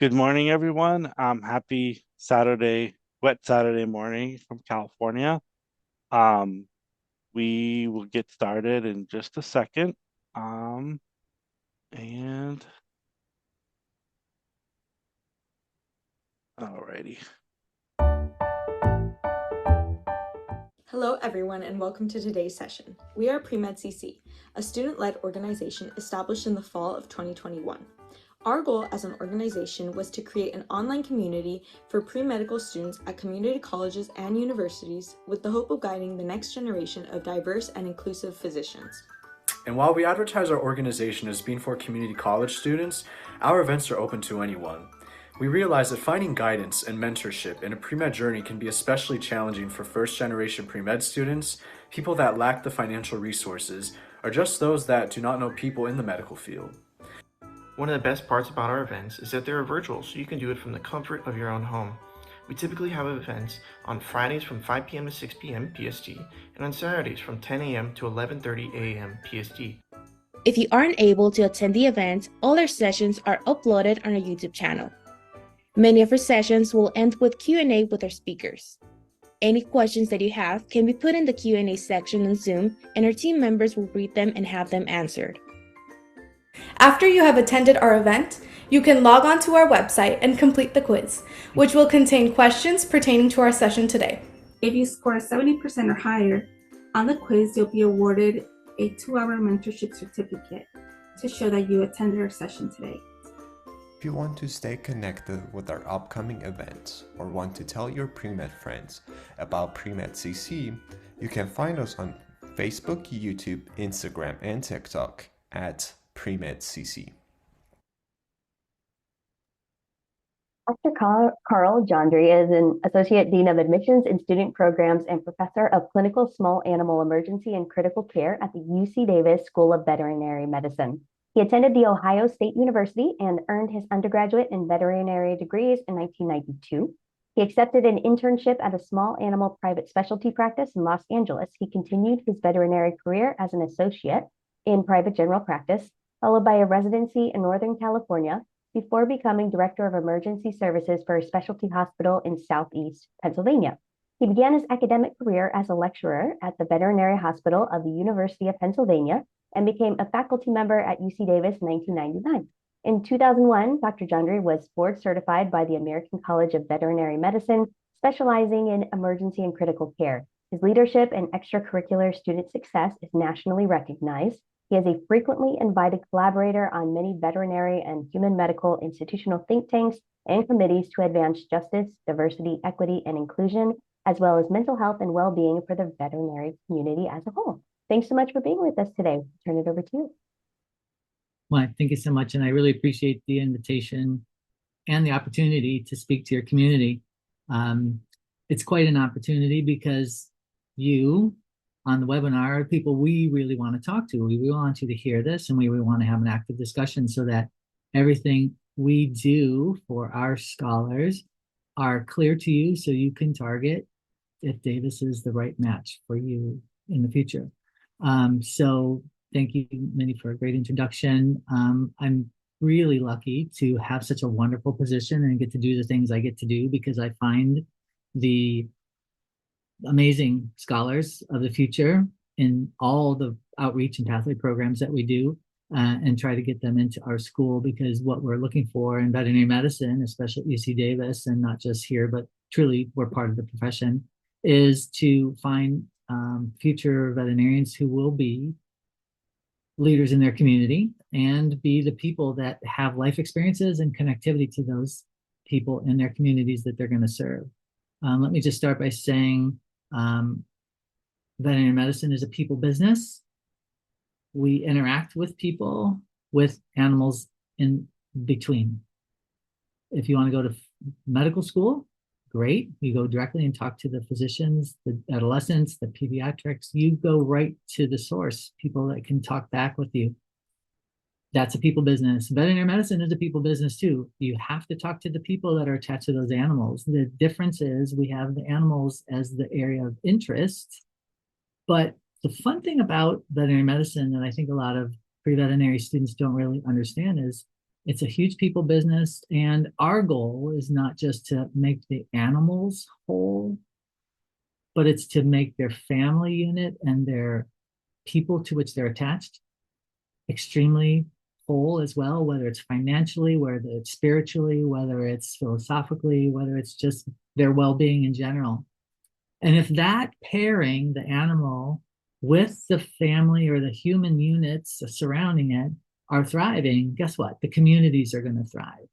Good morning, everyone. Happy Saturday, wet Saturday morning from California. Um, we will get started in just a second. Um, and Alrighty. Hello, everyone, and welcome to today's session. We are Pre-Med CC, a student-led organization established in the fall of 2021. Our goal as an organization was to create an online community for pre-medical students at community colleges and universities with the hope of guiding the next generation of diverse and inclusive physicians. And while we advertise our organization as being for community college students, our events are open to anyone. We realize that finding guidance and mentorship in a pre-med journey can be especially challenging for first-generation pre-med students, people that lack the financial resources, or just those that do not know people in the medical field. One of the best parts about our events is that they're virtual, so you can do it from the comfort of your own home. We typically have events on Fridays from 5 p.m. to 6 p.m. PST, and on Saturdays from 10 a.m. to 11:30 a.m. PST. If you aren't able to attend the event, all our sessions are uploaded on our YouTube channel. Many of our sessions will end with Q&A with our speakers. Any questions that you have can be put in the Q&A section on Zoom, and our team members will read them and have them answered. After you have attended our event, you can log on to our website and complete the quiz, which will contain questions pertaining to our session today. If you score 70% or higher on the quiz, you'll be awarded a 2-hour mentorship certificate to show that you attended our session today. If you want to stay connected with our upcoming events or want to tell your pre-med friends about Pre-Med CC, you can find us on Facebook, YouTube, Instagram, and TikTok at Pre-Med CC. Dr. Karl Jandrey is an Associate Dean of Admissions and Student Programs and Professor of Clinical Small Animal Emergency and Critical Care at the UC Davis School of Veterinary Medicine. He attended The Ohio State University and earned his undergraduate and veterinary degrees in 1992. He accepted an internship at a small animal private specialty practice in Los Angeles. He continued his veterinary career as an associate in private general practice, followed by a residency in Northern California, before becoming Director of Emergency Services for a specialty hospital in Southeast Pennsylvania. He began his academic career as a lecturer at the Veterinary Hospital of the University of Pennsylvania and became a faculty member at UC Davis in 1999. In 2001, Dr. Jandrey was board certified by the American College of Veterinary Medicine, specializing in emergency and critical care. His leadership and extracurricular student success is nationally recognized. He is a frequently invited collaborator on many veterinary and human medical institutional think tanks and committees to advance justice, diversity, equity, and inclusion, as well as mental health and well-being for the veterinary community as a whole. Thanks so much for being with us today. Turn it over to you. Well, thank you so much. And I really appreciate the invitation and the opportunity to speak to your community. It's quite an opportunity because you on the webinar are people we really want to talk to. We want you to hear this, and we want to have an active discussion so that everything we do for our scholars are clear to you so you can target if Davis is the right match for you in the future. So thank you, Minnie, for a great introduction. I'm really lucky to have such a wonderful position and get to do the things I get to do because I find the amazing scholars of the future in all the outreach and pathway programs that we do and try to get them into our school, because what we're looking for in veterinary medicine, especially at UC Davis, and not just here, but truly we're part of the profession, is to find future veterinarians who will be leaders in their community and be the people that have life experiences and connectivity to those people in their communities that they're going to serve. Let me just start by saying veterinary medicine is a people business. We interact with people, with animals in between. If you want to go to medical school, great. You go directly and talk to the physicians, the adolescents, the pediatrics. You go right to the source, people that can talk back with you. That's a people business. Veterinary medicine is a people business too. You have to talk to the people that are attached to those animals. The difference is we have the animals as the area of interest. But the fun thing about veterinary medicine that I think a lot of pre-veterinary students don't really understand is It's a huge people business, and our goal is not just to make the animals whole, but it's to make their family unit and their people to which they're attached extremely whole as well, whether it's financially, whether it's spiritually, whether it's philosophically, whether it's just their well-being in general. And if that pairing, the animal with the family or the human units surrounding it, are thriving, guess what? The communities are going to thrive.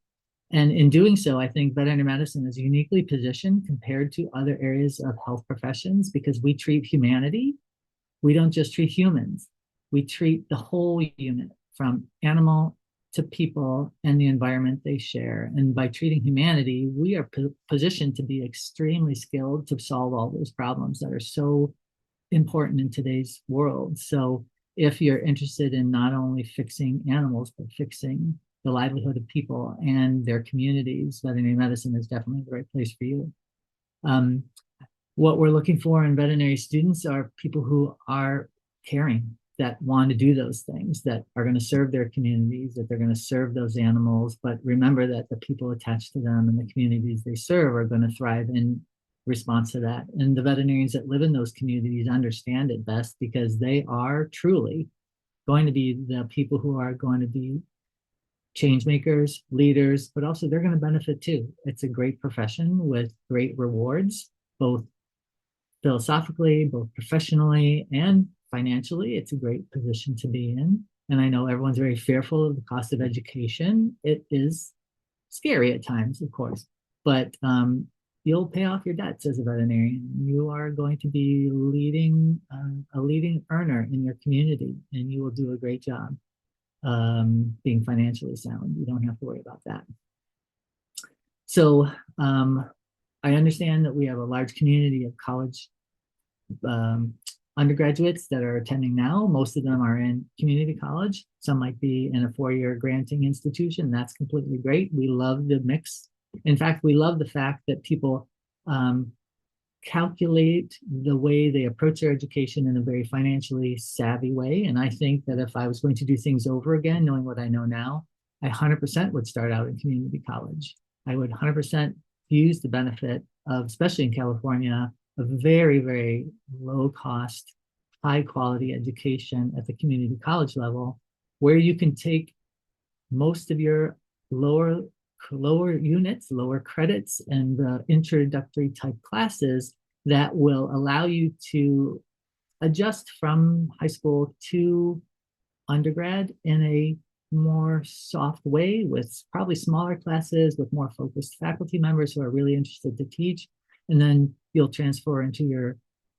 And in doing so, I think veterinary medicine is uniquely positioned compared to other areas of health professions because we treat humanity. We don't just treat humans. We treat the whole unit from animal to people and the environment they share. And by treating humanity, we are positioned to be extremely skilled to solve all those problems that are so important in today's world. So if you're interested in not only fixing animals, but fixing the livelihood of people and their communities, veterinary medicine is definitely the right place for you. What we're looking for in veterinary students are people who are caring, that want to do those things, that are going to serve their communities, that they're going to serve those animals. But remember that the people attached to them and the communities they serve are going to thrive in response to that. And the veterinarians that live in those communities understand it best because they are truly going to be the people who are going to be change makers, leaders, but also they're going to benefit too. It's a great profession with great rewards, both philosophically, both professionally, and financially. It's a great position to be in. And I know everyone's very fearful of the cost of education. It is scary at times, of course, but you'll pay off your debts as a veterinarian. You are going to be a leading earner in your community, and you will do a great job being financially sound. You don't have to worry about that. So I understand that we have a large community of college undergraduates that are attending now. Most of them are in community college. Some might be in a four-year granting institution. That's completely great. We love the mix. In fact, we love the fact that people calculate the way they approach their education in a very financially savvy way. And I think that if I was going to do things over again, knowing what I know now, I 100% would start out in community college. I would 100% use the benefit of, especially in California, a very, very low cost, high quality education at the community college level, where you can take most of your lower units, lower credits, and the introductory type classes that will allow you to adjust from high school to undergrad in a more soft way, with probably smaller classes, with more focused faculty members who are really interested to teach. And then you'll transfer into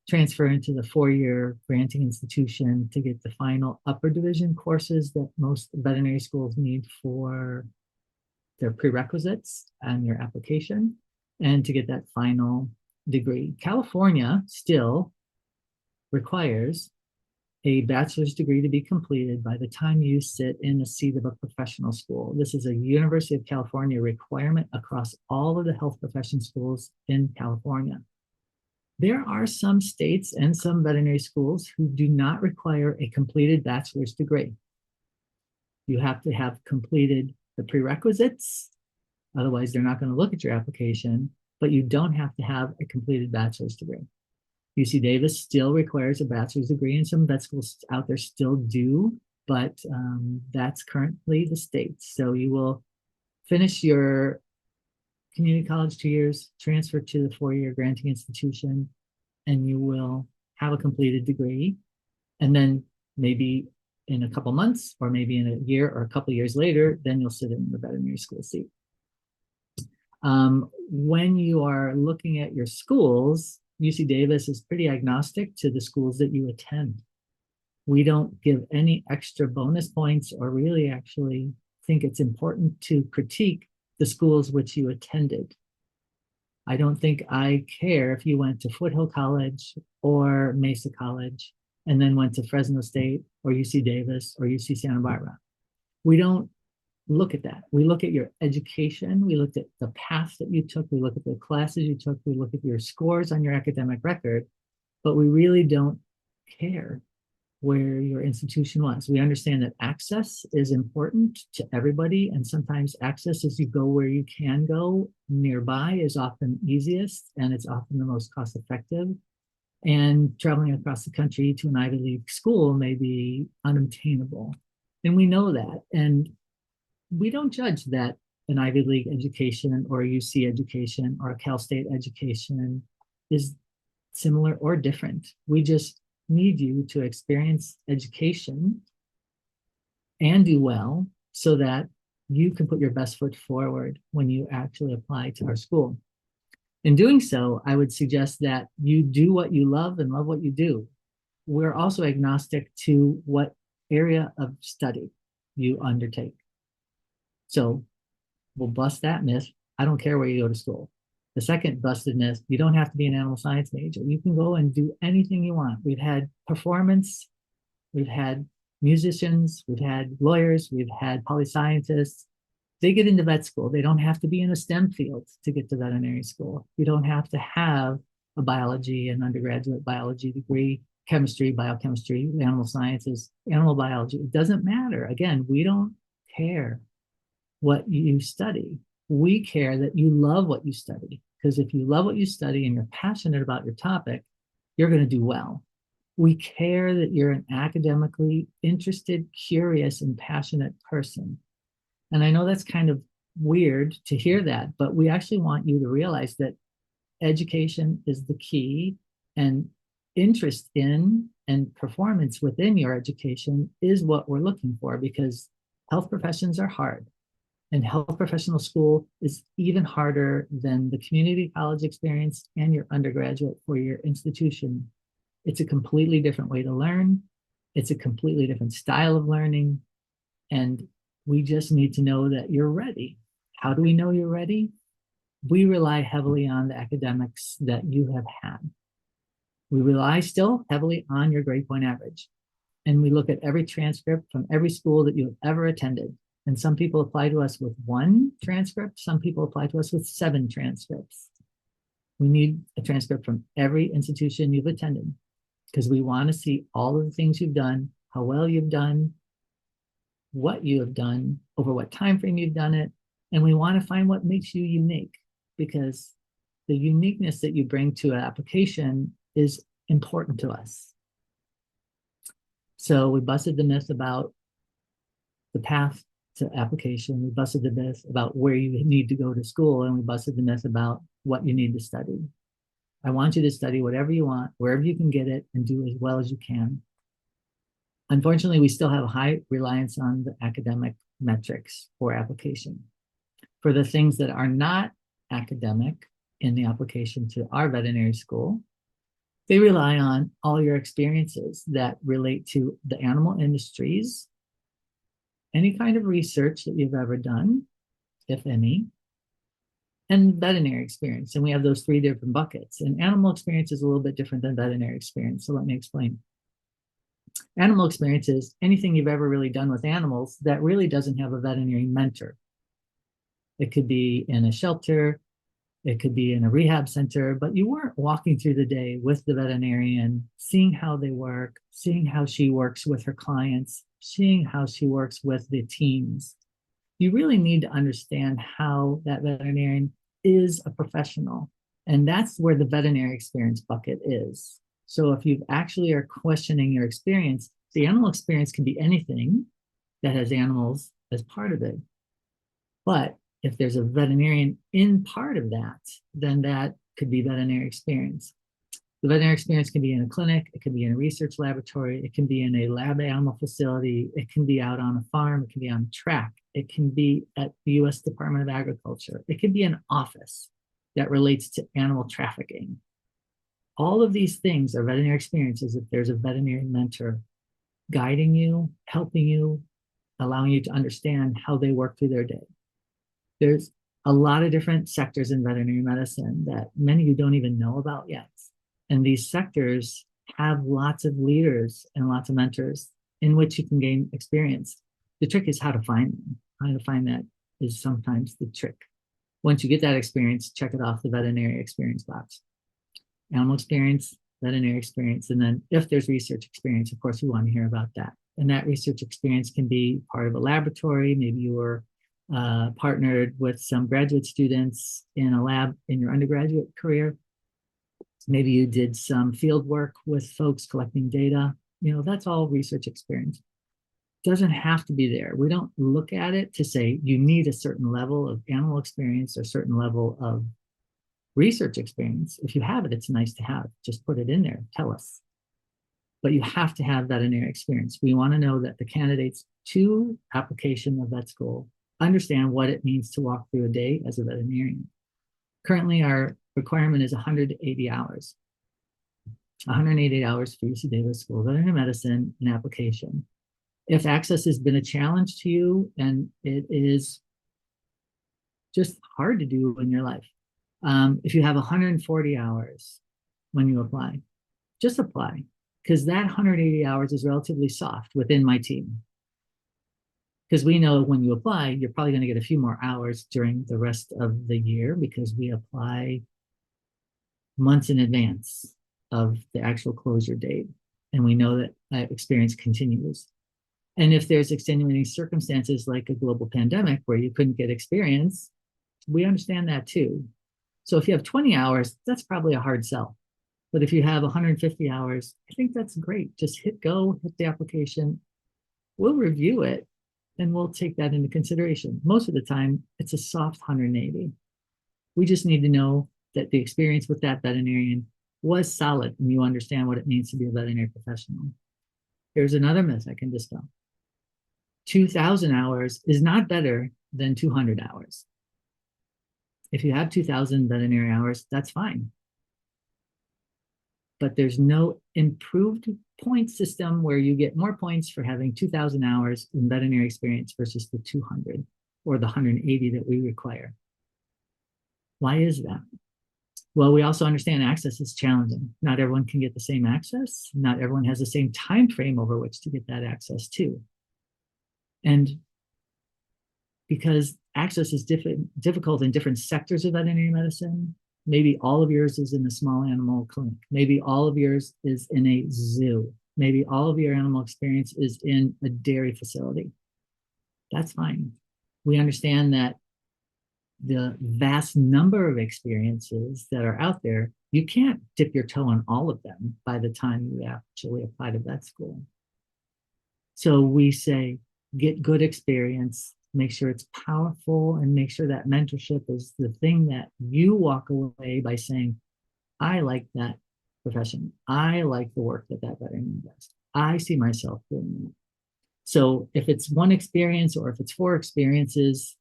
the four-year granting institution to get the final upper division courses that most veterinary schools need for their prerequisites and your application, and to get that final degree. California still requires a bachelor's degree to be completed by the time you sit in a seat of a professional school. This is a University of California requirement across all of the health profession schools in California. There are some states and some veterinary schools who do not require a completed bachelor's degree. You have to have completed the prerequisites, otherwise they're not going to look at your application, but you don't have to have a completed bachelor's degree. UC Davis still requires a bachelor's degree, and some vet schools out there still do, but that's currently the state. So you will finish your community college 2 years, transfer to the four-year granting institution, and you will have a completed degree. And then maybe in a couple months, or maybe in a year or a couple years later, then you'll sit in the veterinary school seat. When you are looking at your schools, UC Davis is pretty agnostic to the schools that you attend. We don't give any extra bonus points or really actually think it's important to critique the schools which you attended. I don't think I care if you went to Foothill College or Mesa College and then went to Fresno State or UC Davis or UC Santa Barbara. We don't look at that. We look at your education. We looked at the path that you took. We look at the classes you took. We look at your scores on your academic record, but we really don't care where your institution was. We understand that access is important to everybody, and sometimes access as you go where you can go nearby is often easiest, and it's often the most cost effective. And traveling across the country to an Ivy League school may be unobtainable. And we know that. And we don't judge that an Ivy League education or a UC education or a Cal State education is similar or different. We just need you to experience education and do well so that you can put your best foot forward when you actually apply to our school. In doing so, I would suggest that you do what you love and love what you do. We're also agnostic to what area of study you undertake. So we'll bust that myth. I don't care where you go to school. The second busted myth, you don't have to be an animal science major. You can go and do anything you want. We've had performance, we've had musicians, we've had lawyers, we've had poli-scientists. They get into vet school. They don't have to be in a STEM field to get to veterinary school. You don't have to have a biology and undergraduate biology degree, chemistry, biochemistry, animal sciences, animal biology. It doesn't matter. Again, we don't care what you study. We care that you love what you study, because if you love what you study and you're passionate about your topic, you're going to do well. We care that you're an academically interested, curious, and passionate person. And I know that's kind of weird to hear that, but we actually want you to realize that education is the key, and interest in and performance within your education is what we're looking for, because health professions are hard. And health professional school is even harder than the community college experience and your undergraduate for your institution. It's a completely different way to learn. It's a completely different style of learning. And we just need to know that you're ready. How do we know you're ready? We rely heavily on the academics that you have had. We rely still heavily on your grade point average. And we look at every transcript from every school that you've ever attended. And some people apply to us with 1 transcript. Some people apply to us with 7 transcripts. We need a transcript from every institution you've attended, because we want to see all of the things you've done, how well you've done, what you have done, over what time frame you've done it. And we want to find what makes you unique, because the uniqueness that you bring to an application is important to us. So we busted the myth about the path to application. We busted the myth about where you need to go to school, and we busted the myth about what you need to study. I want you to study whatever you want, wherever you can get it, and do as well as you can. Unfortunately, we still have a high reliance on the academic metrics for application. For the things that are not academic in the application to our veterinary school, they rely on all your experiences that relate to the animal industries, any kind of research that you've ever done, if any, and veterinary experience. And we have those 3 different buckets. And animal experience is a little bit different than veterinary experience. So let me explain. Animal experience is anything you've ever really done with animals that really doesn't have a veterinary mentor. It could be in a shelter, it could be in a rehab center, but you weren't walking through the day with the veterinarian, seeing how they work, seeing how she works with her clients, seeing how she works with the teams. You really need to understand how that veterinarian is a professional. And that's where the veterinary experience bucket is. So if you actually are questioning your experience, the animal experience can be anything that has animals as part of it. But if there's a veterinarian in part of that, then that could be veterinary experience. The veterinary experience can be in a clinic, it can be in a research laboratory, it can be in a lab animal facility, it can be out on a farm, it can be on a track, it can be at the US Department of Agriculture, it can be an office that relates to animal trafficking. All of these things are veterinary experiences if there's a veterinary mentor guiding you, helping you, allowing you to understand how they work through their day. There's a lot of different sectors in veterinary medicine that many of you don't even know about yet. And these sectors have lots of leaders and lots of mentors in which you can gain experience. The trick is how to find them. How to find that is sometimes the trick. Once you get that experience, check it off the veterinary experience box. Animal experience veterinary experience. And then if there's research experience, of course, we want to hear about that. And that research experience can be part of a laboratory. Maybe you were partnered with some graduate students in a lab in your undergraduate career. Maybe you did some field work with folks collecting data. You know, that's all research experience. Doesn't have to be there. We don't look at it to say you need a certain level of animal experience or a certain level of research experience. If you have it, it's nice to have. Just put it in there. Tell us. But you have to have veterinary experience. We want to know that the candidates to application of vet school understand what it means to walk through a day as a veterinarian. Currently, our requirement is 180 hours. 180 hours for UC Davis School of Veterinary Medicine and application. If access has been a challenge to you and it is just hard to do in your life, if you have 140 hours when you apply, just apply, because that 180 hours is relatively soft within my team. Because we know when you apply, you're probably going to get a few more hours during the rest of the year because we apply months in advance of the actual closure date. And we know that experience continues. And if there's extenuating circumstances like a global pandemic where you couldn't get experience, we understand that too. So if you have 20 hours, that's probably a hard sell. But if you have 150 hours, I think that's great. Just hit go, hit the application. We'll review it and we'll take that into consideration. Most of the time, it's a soft 180. We just need to know that the experience with that veterinarian was solid and you understand what it means to be a veterinary professional. Here's another myth I can dispel. 2,000 hours is not better than 200 hours. If you have 2,000 veterinary hours, that's fine. But there's no improved point system where you get more points for having 2,000 hours in veterinary experience versus the 200 or the 180 that we require. Why is that? Well, we also understand access is challenging. Not everyone can get the same access. Not everyone has the same time frame over which to get that access to. And because access is difficult in different sectors of veterinary medicine, maybe all of yours is in a small animal clinic. Maybe all of yours is in a zoo. Maybe all of your animal experience is in a dairy facility. That's fine. We understand that the vast number of experiences that are out there, you can't dip your toe in all of them by the time you actually apply to vet school. So we say, get good experience, make sure it's powerful, and make sure that mentorship is the thing that you walk away by saying, I like that profession. I like the work that veterinarian does. I see myself doing that. So if it's one experience or if it's 4 experiences,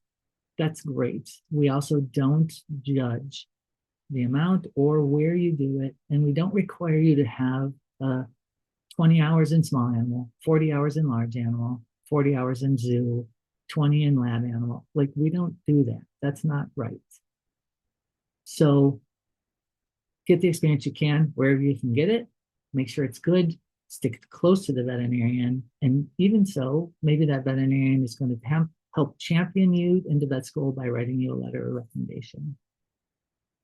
that's great. We also don't judge the amount or where you do it. And we don't require you to have 20 hours in small animal, 40 hours in large animal, 40 hours in zoo, 20 in lab animal. Like, we don't do that. That's not right. So get the experience you can wherever you can get it. Make sure it's good. Stick close to the veterinarian. And even so, maybe that veterinarian is going to help champion you into vet school by writing you a letter of recommendation.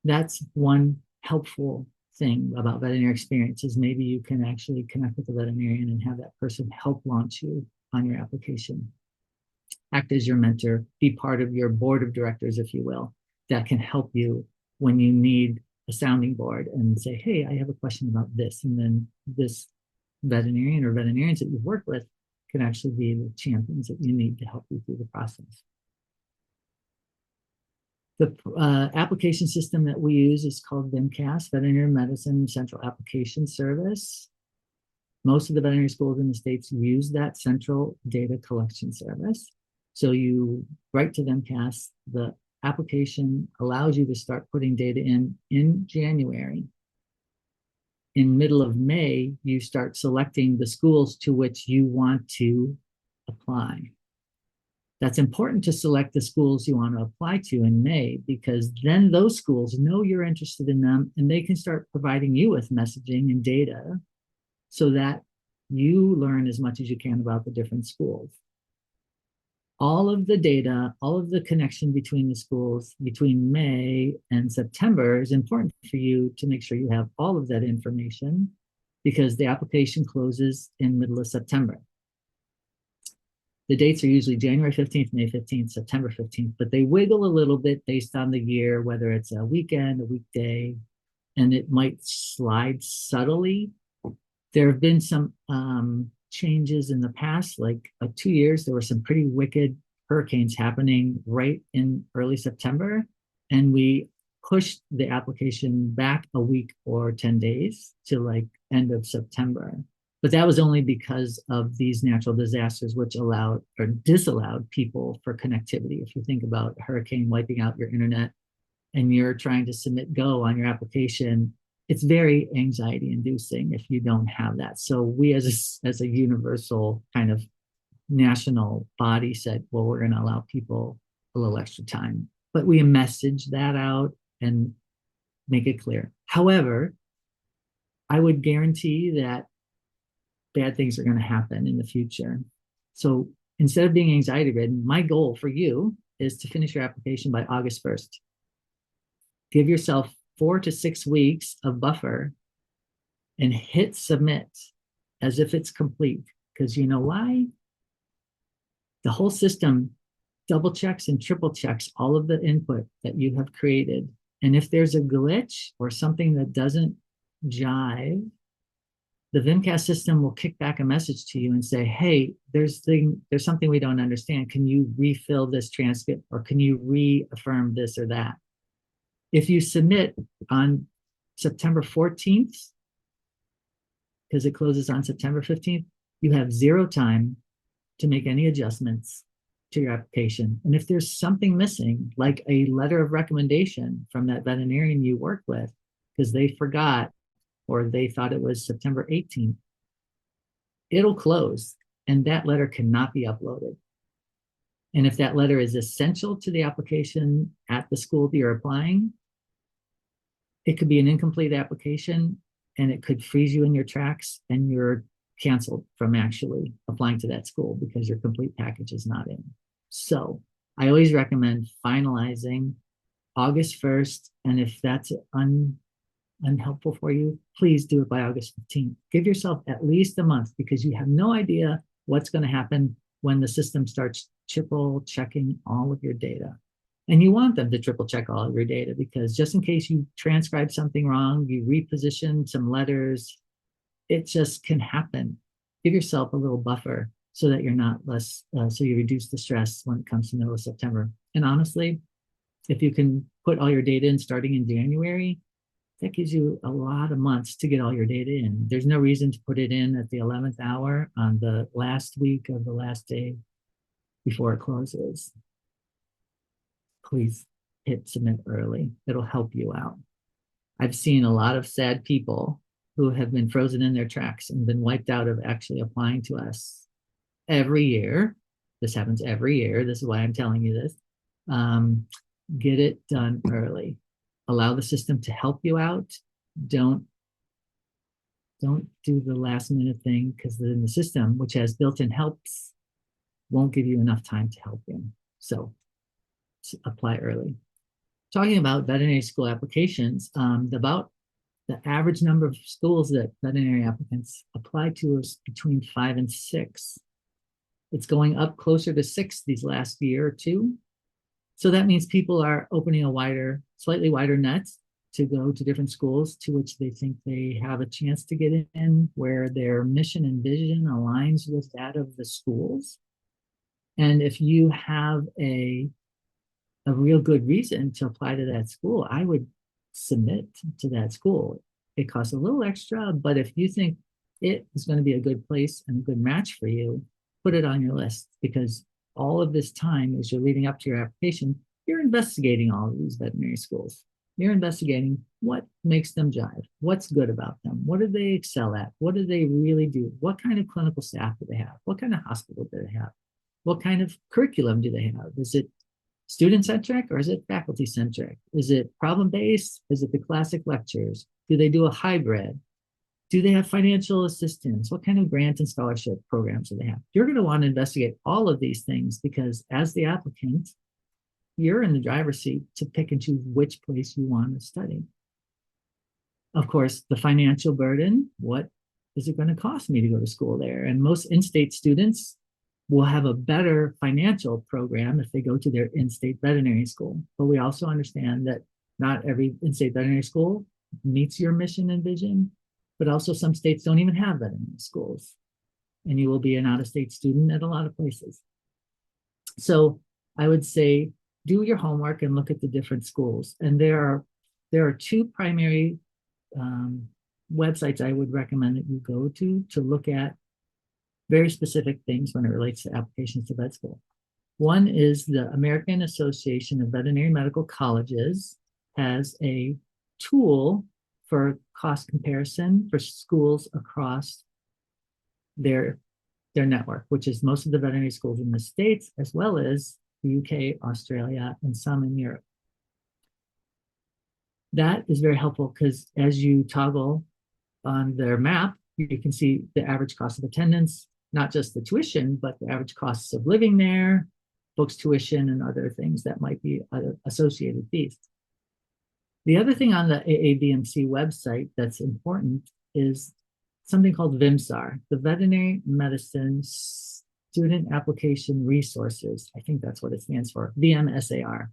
That's one helpful thing about veterinary experience, is maybe you can actually connect with the veterinarian and have that person help launch you on your application. Act as your mentor, be part of your board of directors, if you will, that can help you when you need a sounding board and say, hey, I have a question about this. And then this veterinarian or veterinarians that you've worked with can actually be the champions that you need to help you through the process. The application system that we use is called VMCAS, Veterinary Medicine Central Application Service. Most of the veterinary schools in the States use that central data collection service. So you write to VMCAS, the application allows you to start putting data in January. In middle of May, you start selecting the schools to which you want to apply. That's important to select the schools you want to apply to in May, because then those schools know you're interested in them and they can start providing you with messaging and data so that you learn as much as you can about the different schools. all of the data, all of the connection between the schools between May and September is important for you to make sure you have all of that information because the application closes in middle of September. The dates are usually January 15th, May 15th, September 15th, but they wiggle a little bit based on the year, whether it's a weekend, a weekday, and it might slide subtly. There have been some changes in the past, like 2 years, there were some pretty wicked hurricanes happening right in early September, and we pushed the application back a week or 10 days to like end of September. But that was only because of these natural disasters, which allowed or disallowed people for connectivity. If you think about a hurricane wiping out your internet and you're trying to submit go on your application, it's very anxiety inducing if you don't have that. So we as a universal kind of national body said, well, we're going to allow people a little extra time. But we message that out and make it clear. However, I would guarantee that bad things are going to happen in the future. So instead of being anxiety ridden, my goal for you is to finish your application by August 1st. Give yourself 4 to 6 weeks of buffer and hit submit as if it's complete. Because you know why? The whole system double checks and triple checks all of the input that you have created. And if there's a glitch or something that doesn't jive, the VMCAS system will kick back a message to you and say, hey, there's something we don't understand. Can you refill this transcript or can you reaffirm this or that? If you submit on September 14th, because it closes on September 15th, you have 0 time to make any adjustments to your application. And if there's something missing, like a letter of recommendation from that veterinarian you work with, because they forgot or they thought it was September 18th, it'll close and that letter cannot be uploaded. And if that letter is essential to the application at the school that you're applying, it could be an incomplete application and it could freeze you in your tracks and you're canceled from actually applying to that school because your complete package is not in. So I always recommend finalizing August 1st. And if that's unhelpful for you, please do it by August 15th. Give yourself at least a month because you have no idea what's going to happen when the system starts triple checking all of your data. And you want them to triple check all of your data because just in case you transcribe something wrong, you reposition some letters, it just can happen. Give yourself a little buffer so that you're not less, so you reduce the stress when it comes to middle of September. And honestly, if you can put all your data in starting in January, that gives you a lot of months to get all your data in. There's no reason to put it in at the 11th hour on the last week of the last day before it closes. Please hit submit early. It'll help you out. I've seen a lot of sad people who have been frozen in their tracks and been wiped out of actually applying to us every year. This happens every year. This is why I'm telling you this. Get it done early. Allow the system to help you out. Don't do the last minute thing because then the system, which has built-in helps, won't give you enough time to help you. So apply early. Talking about veterinary school applications, about the average number of schools that veterinary applicants apply to is between 5 and 6. It's going up closer to 6 these last year or two. So that means people are opening a slightly wider net to go to different schools to which they think they have a chance to get in, where their mission and vision aligns with that of the schools. And if you have a real good reason to apply to that school, I would submit to that school. It costs a little extra, but if you think it is going to be a good place and a good match for you, put it on your list, because all of this time as you're leading up to your application, you're investigating all of these veterinary schools. You're investigating what makes them jive, what's good about them, what do they excel at, what do they really do, what kind of clinical staff do they have, what kind of hospital do they have, what kind of curriculum do they have? Is it student-centric or is it faculty-centric? Is it problem-based? Is it the classic lectures? Do they do a hybrid? Do they have financial assistance? What kind of grant and scholarship programs do they have? You're going to want to investigate all of these things because as the applicant, you're in the driver's seat to pick and choose which place you want to study. Of course, the financial burden, what is it going to cost me to go to school there? And most in-state students will have a better financial program if they go to their in-state veterinary school. But we also understand that not every in-state veterinary school meets your mission and vision, but also some states don't even have veterinary schools. And you will be an out-of-state student at a lot of places. So I would say, do your homework and look at the different schools. And there are two primary websites I would recommend that you go to look at very specific things when it relates to applications to vet school. One is the American Association of Veterinary Medical Colleges has a tool for cost comparison for schools across their network, which is most of the veterinary schools in the States, as well as the UK, Australia, and some in Europe. That is very helpful because as you toggle on their map, you can see the average cost of attendance, not just the tuition, but the average costs of living there, books, tuition, and other things that might be other associated fees. The other thing on the AAVMC website that's important is something called VMSAR, the Veterinary Medicine Student Application Resources. I think that's what it stands for, VMSAR.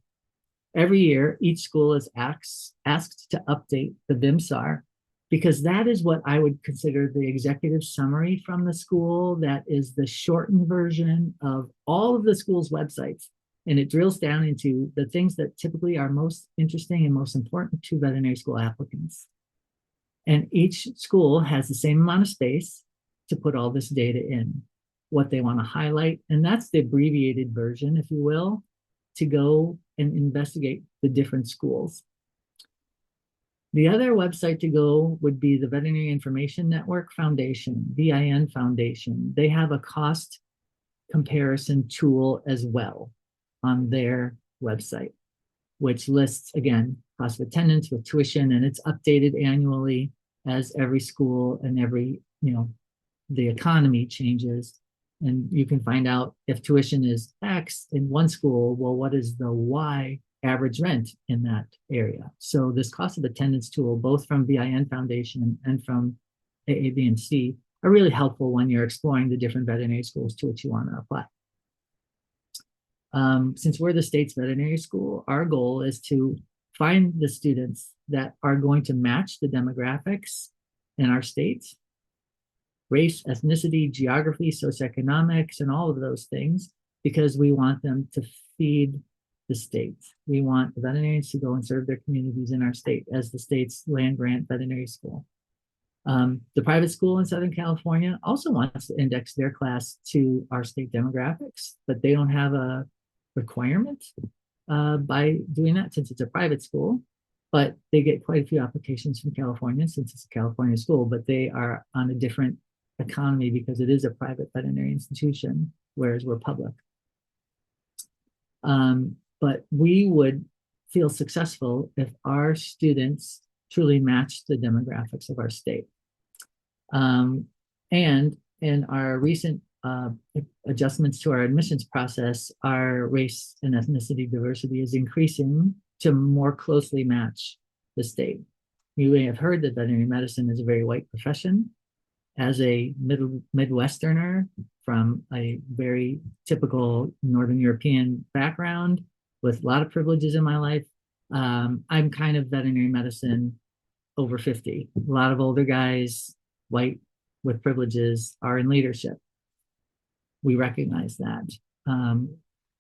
Every year, each school is asked to update the VMSAR because that is what I would consider the executive summary from the school. That is the shortened version of all of the school's websites. And it drills down into the things that typically are most interesting and most important to veterinary school applicants. And each school has the same amount of space to put all this data in, what they want to highlight. And that's the abbreviated version, if you will, to go and investigate the different schools. The other website to go would be the Veterinary Information Network Foundation, VIN Foundation. They have a cost comparison tool as well on their website, which lists, again, cost of attendance with tuition, and it's updated annually as every school and every, the economy changes. And you can find out if tuition is X in one school, well, what is the Y average rent in that area? So this cost of attendance tool, both from VIN Foundation and from AAVMC, are really helpful when you're exploring the different veterinary schools to which you want to apply. Since we're the state's veterinary school, our goal is to find the students that are going to match the demographics in our state, race, ethnicity, geography, socioeconomics, and all of those things, because we want them to feed the state. We want the veterinarians to go and serve their communities in our state as the state's land-grant veterinary school. The private school in Southern California also wants to index their class to our state demographics, but they don't have a requirement by doing that since it's a private school, but they get quite a few applications from California since it's a California school, but they are on a different economy because it is a private veterinary institution, whereas we're public. But we would feel successful if our students truly match the demographics of our state. And in our recent adjustments to our admissions process, our race and ethnicity diversity is increasing to more closely match the state. You may have heard that veterinary medicine is a very white profession. As a Midwesterner from a very typical Northern European background with a lot of privileges in my life, I'm kind of veterinary medicine over 50. A lot of older guys, white with privileges, are in leadership. We recognize that.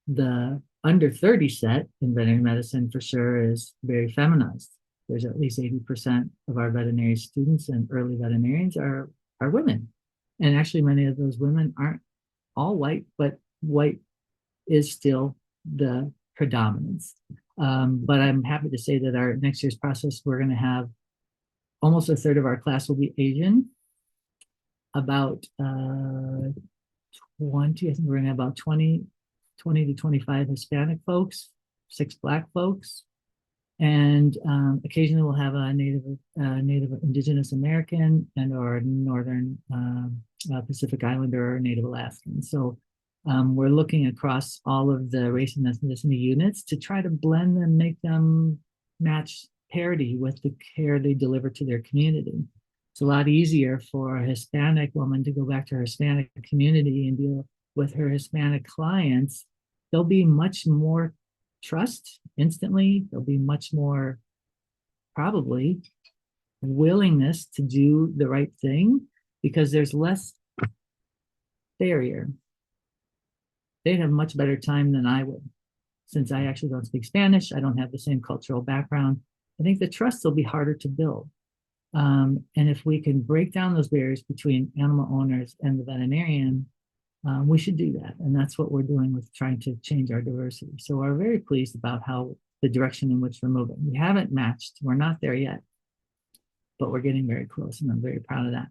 The under 30 set in veterinary medicine for sure is very feminized. There's at least 80% of our veterinary students and early veterinarians are women. And actually many of those women aren't all white, but white is still the predominance. But I'm happy to say that our next year's process, we're going to have almost a third of our class will be Asian. About 20, I think we're going to have about 20 to 25 Hispanic folks, 6 Black folks, And occasionally we'll have a Native Indigenous American and or Northern Pacific Islander or Native Alaskan. So we're looking across all of the race and ethnicity units to try to blend them, make them match parity with the care they deliver to their community. It's a lot easier for a Hispanic woman to go back to her Hispanic community and deal with her Hispanic clients. There'll be much more trust instantly. There'll be much more, probably, willingness to do the right thing because there's less barrier. They'd have much better time than I would. Since I actually don't speak Spanish, I don't have the same cultural background. I think the trust will be harder to build. And if we can break down those barriers between animal owners and the veterinarian, we should do that. And that's what we're doing with trying to change our diversity. So we're very pleased about how the direction in which we're moving. We haven't matched, we're not there yet, but we're getting very close, and I'm very proud of that.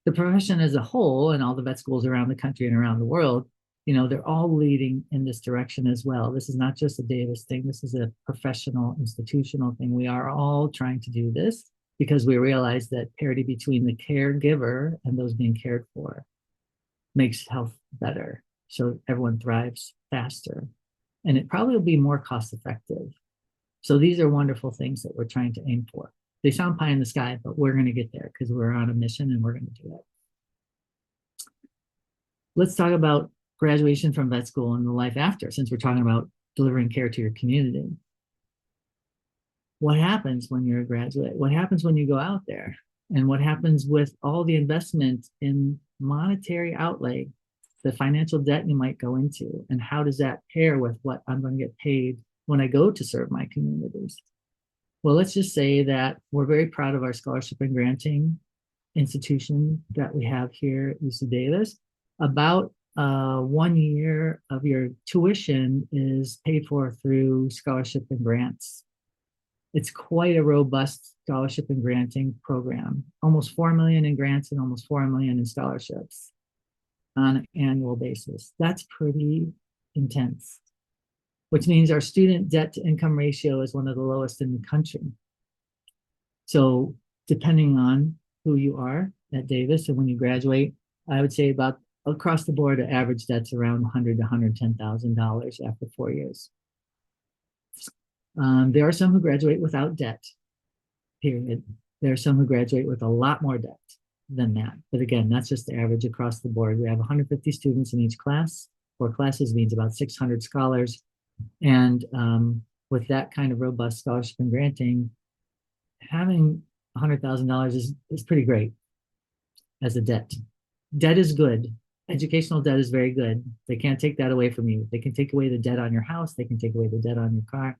The profession as a whole and all the vet schools around the country and around the world, you know, they're all leading in this direction as well. This is not just a Davis thing. This is a professional, institutional thing. We are all trying to do this because we realize that parity between the caregiver and those being cared for makes health better. So everyone thrives faster. And it probably will be more cost effective. So these are wonderful things that we're trying to aim for. They sound pie in the sky, but we're going to get there because we're on a mission and we're going to do it. Let's talk about graduation from vet school and the life after, since we're talking about delivering care to your community. What happens when you're a graduate? What happens when you go out there? And what happens with all the investment in monetary outlay, the financial debt you might go into, and how does that pair with what I'm going to get paid when I go to serve my communities? Well, let's just say that we're very proud of our scholarship and granting institution that we have here at UC Davis. About 1 year of your tuition is paid for through scholarship and grants. It's quite a robust scholarship and granting program. Almost 4 million in grants and almost 4 million in scholarships on an annual basis. That's pretty intense, which means our student debt to income ratio is one of the lowest in the country. So depending on who you are at Davis and when you graduate, I would say about across the board, the average debt's around $100,000 to $110,000 after 4 years. There are some who graduate without debt, period. There are some who graduate with a lot more debt than that. But again, that's just the average across the board. We have 150 students in each class. 4 classes means about 600 scholars. And with that kind of robust scholarship and granting, having $100,000 is pretty great as a debt. Debt is good. Educational debt is very good. They can't take that away from you. They can take away the debt on your house. They can take away the debt on your car.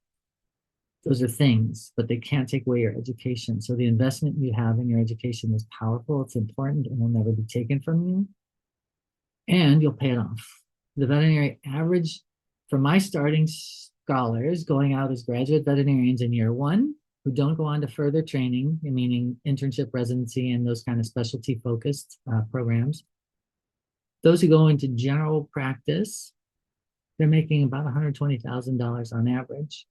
Those are things, but they can't take away your education. So the investment you have in your education is powerful. It's important and will never be taken from you. And you'll pay it off. The veterinary average for my starting scholars going out as graduate veterinarians in year 1 who don't go on to further training, meaning internship, residency, and those kind of specialty focused programs. Those who go into general practice, they're making about $120,000 on average.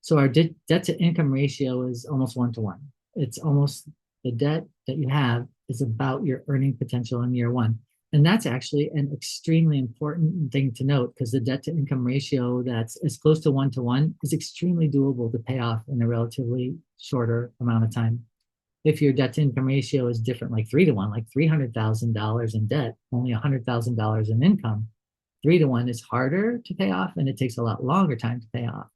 So our debt to income ratio is almost 1-to-1. It's almost the debt that you have is about your earning potential in year 1. And that's actually an extremely important thing to note because the debt to income ratio that's as close to 1-to-1 is extremely doable to pay off in a relatively shorter amount of time. If your debt to income ratio is different, like 3-to-1, like $300,000 in debt, only $100,000 in income, 3-to-1 is harder to pay off and it takes a lot longer time to pay off.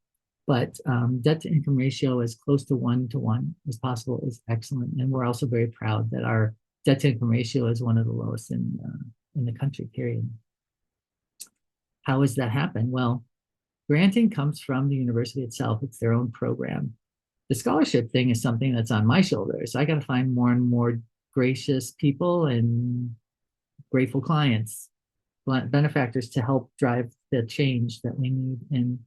But debt to income ratio as close to 1-to-1 as possible is excellent. And we're also very proud that our debt to income ratio is one of the lowest in the country, period. How does that happen? Well, granting comes from the university itself. It's their own program. The scholarship thing is something that's on my shoulders. So I got to find more and more gracious people and grateful clients, benefactors to help drive the change that we need in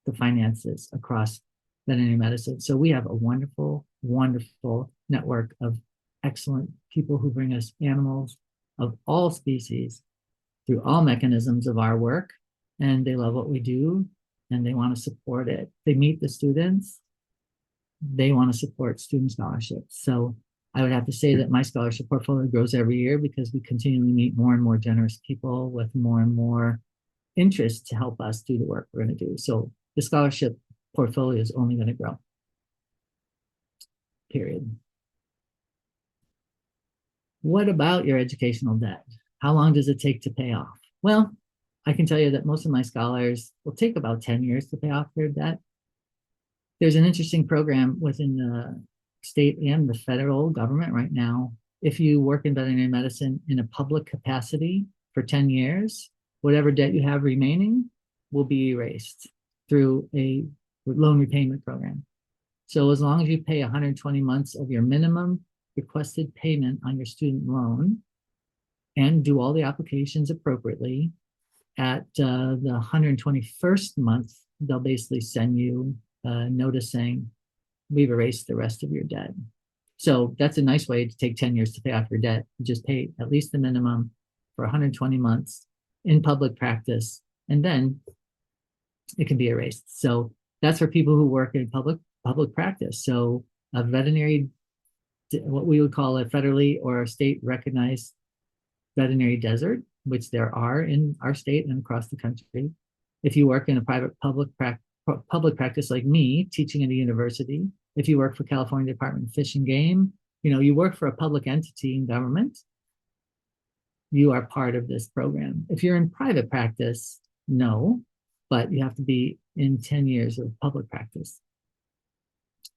the finances across veterinary medicine. So we have a wonderful, wonderful network of excellent people who bring us animals of all species through all mechanisms of our work, and they love what we do and they want to support it. They meet the students, they want to support student scholarships. So I would have to say that my scholarship portfolio grows every year because we continually meet more and more generous people with more and more interest to help us do the work we're going to do. So the scholarship portfolio is only going to grow. Period. What about your educational debt? How long does it take to pay off? Well, I can tell you that most of my scholars will take about 10 years to pay off their debt. There's an interesting program within the state and the federal government right now. If you work in veterinary medicine in a public capacity for 10 years, whatever debt you have remaining will be erased through a loan repayment program. So as long as you pay 120 months of your minimum requested payment on your student loan and do all the applications appropriately, at the 121st month, they'll basically send you a notice saying, we've erased the rest of your debt. So that's a nice way to take 10 years to pay off your debt. You just pay at least the minimum for 120 months in public practice, and then it can be erased. So that's for people who work in public practice. So a veterinary, what we would call a federally or a state recognized veterinary desert, which there are in our state and across the country. If you work in a private public practice like me, teaching at a university, if you work for California Department of Fish and Game, you work for a public entity in government, you are part of this program. If you're in private practice, no, but you have to be in 10 years of public practice.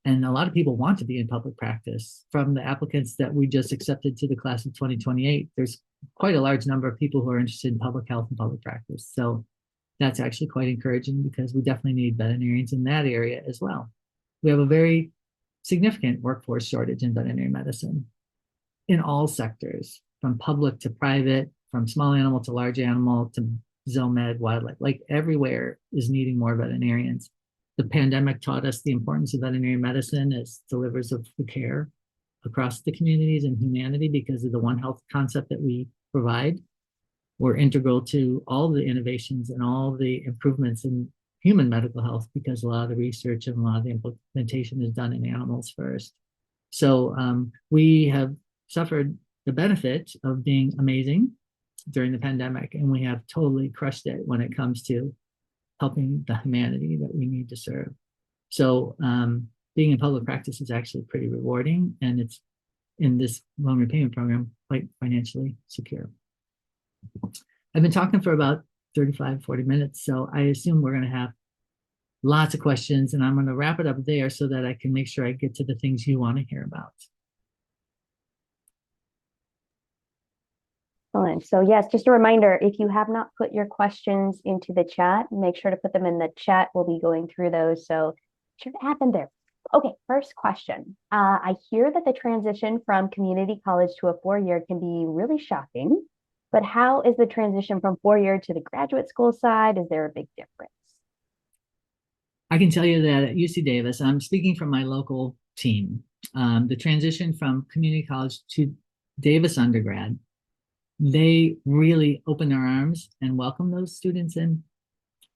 And a lot of people want to be in public practice. From the applicants that we just accepted to the class of 2028, there's quite a large number of people who are interested in public health and public practice. So that's actually quite encouraging because we definitely need veterinarians in that area as well. We have a very significant workforce shortage in veterinary medicine in all sectors, from public to private, from small animal to large animal to zoomed, wildlife, like everywhere is needing more veterinarians. The pandemic taught us the importance of veterinary medicine as delivers of the care across the communities and humanity because of the One Health concept that we provide. We're integral to all the innovations and all the improvements in human medical health because a lot of the research and a lot of the implementation is done in animals first. So we have suffered the benefit of being amazing during the pandemic, and we have totally crushed it when it comes to helping the humanity that we need to serve. So being in public practice is actually pretty rewarding, and it's in this loan repayment program quite financially secure. I've been talking for about 35, 40 minutes, so I assume we're going to have lots of questions, and I'm going to wrap it up there so that I can make sure I get to the things you want to hear about. Excellent. So yes, just a reminder, if you have not put your questions into the chat, make sure to put them in the chat. We'll be going through those, so sure to add them there. Okay, first question. I hear that the transition from community college to a four-year can be really shocking, but how is the transition from four-year to the graduate school side? Is there a big difference? I can tell you that at UC Davis, I'm speaking from my local team, the transition from community college to Davis undergrad, they really open their arms and welcome those students in.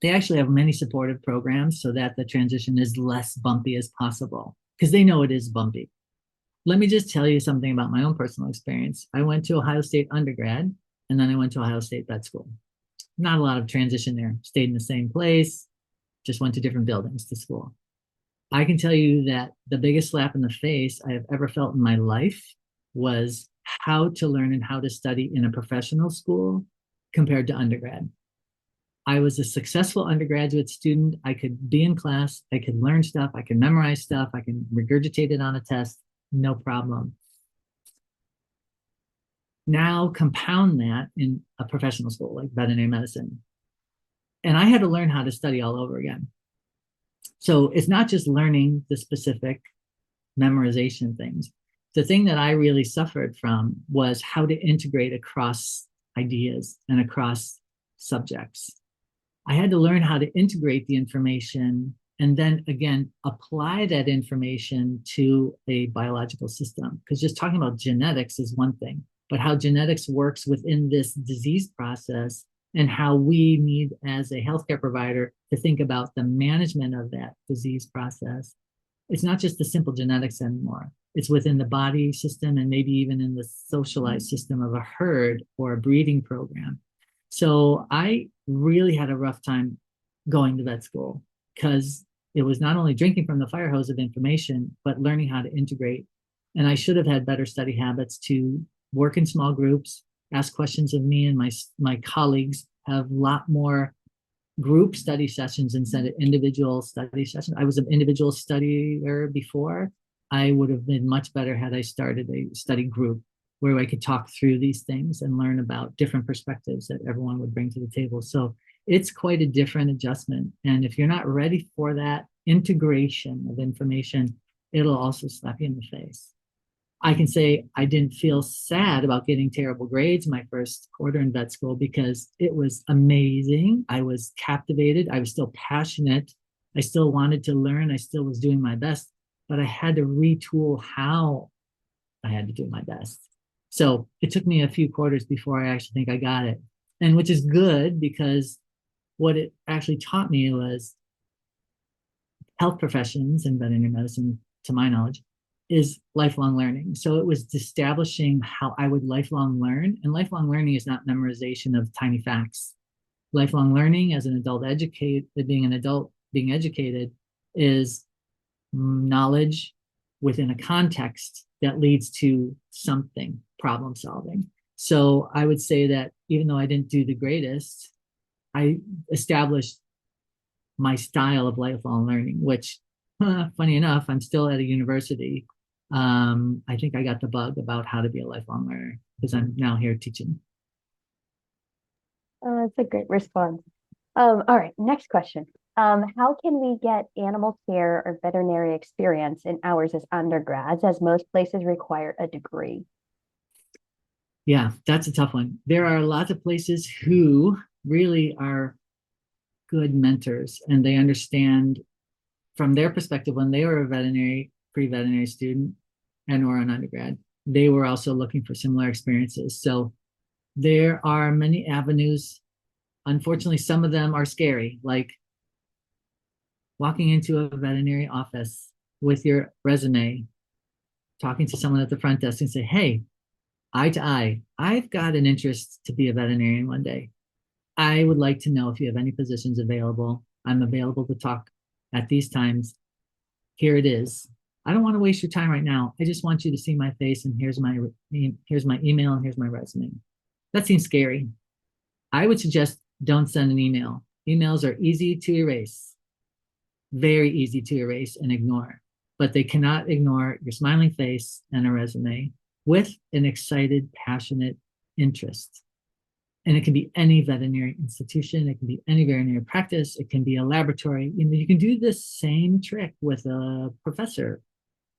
They actually have many supportive programs so that the transition is less bumpy as possible because they know it is bumpy. Let me just tell you something about my own personal experience. I went to Ohio State undergrad and then I went to Ohio State vet school. Not a lot of transition there. Stayed in the same place, just went to different buildings to school. I can tell you that the biggest slap in the face I have ever felt in my life was how to learn and how to study in a professional school compared to undergrad. I was a successful undergraduate student. I could be in class, I could learn stuff, I could memorize stuff, I can regurgitate it on a test, no problem. Now compound that in a professional school like veterinary medicine. And I had to learn how to study all over again. So it's not just learning the specific memorization things. The thing that I really suffered from was how to integrate across ideas and across subjects. I had to learn how to integrate the information and then again, apply that information to a biological system. Because just talking about genetics is one thing, but how genetics works within this disease process and how we need as a healthcare provider to think about the management of that disease process. It's not just the simple genetics anymore. It's within the body system and maybe even in the socialized system of a herd or a breeding program. So I really had a rough time going to vet school because it was not only drinking from the fire hose of information, but learning how to integrate. And I should have had better study habits to work in small groups, ask questions of me and my colleagues, have a lot more group study sessions instead of individual study sessions. I was an individual studier before. I would have been much better had I started a study group where I could talk through these things and learn about different perspectives that everyone would bring to the table. So it's quite a different adjustment. And if you're not ready for that integration of information, it'll also slap you in the face. I can say I didn't feel sad about getting terrible grades my first quarter in vet school because it was amazing. I was captivated. I was still passionate. I still wanted to learn. I still was doing my best, but I had to retool how I had to do my best. So it took me a few quarters before I actually think I got it. And which is good because what it actually taught me was health professions and veterinary medicine, to my knowledge, is lifelong learning. So it was establishing how I would lifelong learn. And lifelong learning is not memorization of tiny facts. Lifelong learning as an adult being an adult, being educated, is knowledge within a context that leads to something, problem solving. So I would say that even though I didn't do the greatest, I established my style of lifelong learning, which, funny enough, I'm still at a university. I think I got the bug about how to be a lifelong learner because I'm now here teaching. That's a great response. All right, next question. How can we get animal care or veterinary experience in ours as undergrads, as most places require a degree? Yeah, that's a tough one. There are lots of places who really are good mentors and they understand from their perspective when they were a pre-veterinary student and or an undergrad, they were also looking for similar experiences. So there are many avenues. Unfortunately, some of them are scary, like walking into a veterinary office with your resume, talking to someone at the front desk and say, hey, eye to eye, I've got an interest to be a veterinarian one day. I would like to know if you have any positions available. I'm available to talk at these times. Here it is. I don't want to waste your time right now. I just want you to see my face and here's my email and here's my resume. That seems scary. I would suggest don't send an email. Emails are easy to erase, very easy to erase and ignore, but they cannot ignore your smiling face and a resume with an excited, passionate interest. And it can be any veterinary institution, it can be any veterinary practice, it can be a laboratory. You can do this same trick with a professor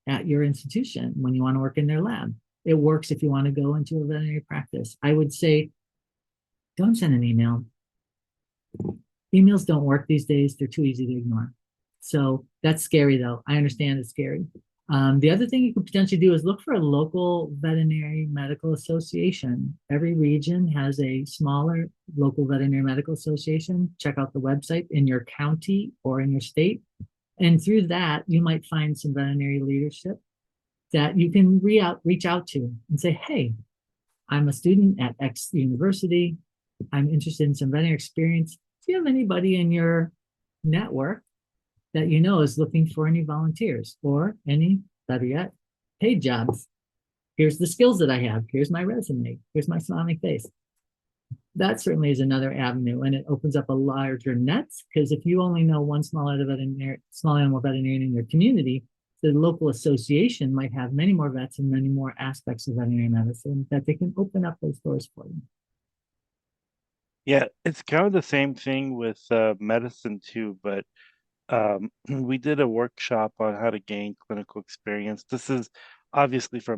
at your institution when you want to work in their lab. It works if you want to go into a veterinary practice. I would say, don't send an email. Emails don't work these days. They're too easy to ignore. So that's scary though. I understand it's scary. The other thing you could potentially do is look for a local veterinary medical association. Every region has a smaller local veterinary medical association. Check out the website in your county or in your state. And through that, you might find some veterinary leadership that you can reach out to and say, hey, I'm a student at X university. I'm interested in some veterinary experience. Do you have anybody in your network that you know is looking for any volunteers or any, better yet, paid jobs? Here's the skills that I have. Here's my resume. Here's my smiling face. That certainly is another avenue, and it opens up a larger net because if you only know one small animal veterinarian in your community, the local association might have many more vets and many more aspects of veterinary medicine that they can open up those doors for you. Yeah, it's kind of the same thing with medicine too, but we did a workshop on how to gain clinical experience. This is obviously for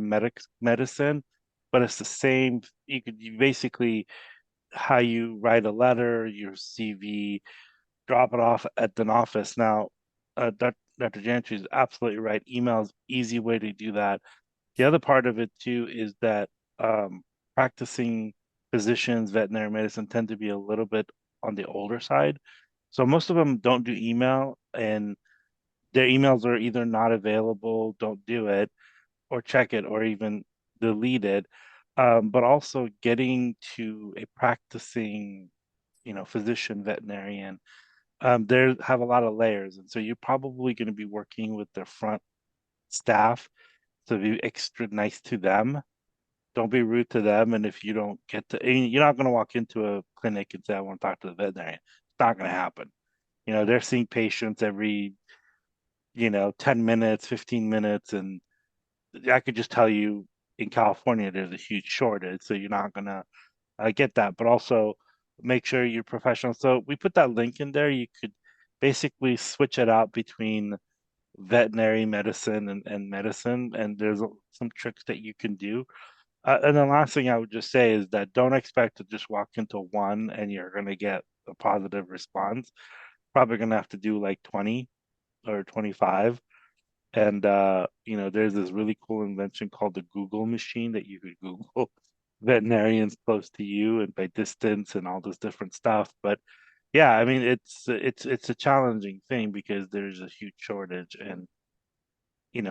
medicine, but it's the same. You basically how you write a letter, your CV, drop it off at an office. Now, Dr. Jandrey is absolutely right. Email's easy way to do that. The other part of it too is that practicing physicians, veterinary medicine tend to be a little bit on the older side. So most of them don't do email, and their emails are either not available, don't do it, or check it, or even delete it. But also getting to a practicing, physician, veterinarian, there have a lot of layers. And so you're probably going to be working with their front staff, so be extra nice to them. Don't be rude to them. And if you don't get to, and you're not going to walk into a clinic and say, I want to talk to the veterinarian. It's not going to happen. They're seeing patients every, 10 minutes, 15 minutes. And I could just tell you in California, there's a huge shortage. So you're not going to get that, but also make sure you're professional. So we put that link in there. You could basically switch it out between veterinary medicine and medicine. And there's some tricks that you can do. And the last thing I would just say is that don't expect to just walk into one and you're going to get a positive response. Probably going to have to do like 20 or 25. And there's this really cool invention called the Google machine that you could Google veterinarians close to you and by distance and all this different stuff. But yeah, I mean it's a challenging thing because there's a huge shortage, and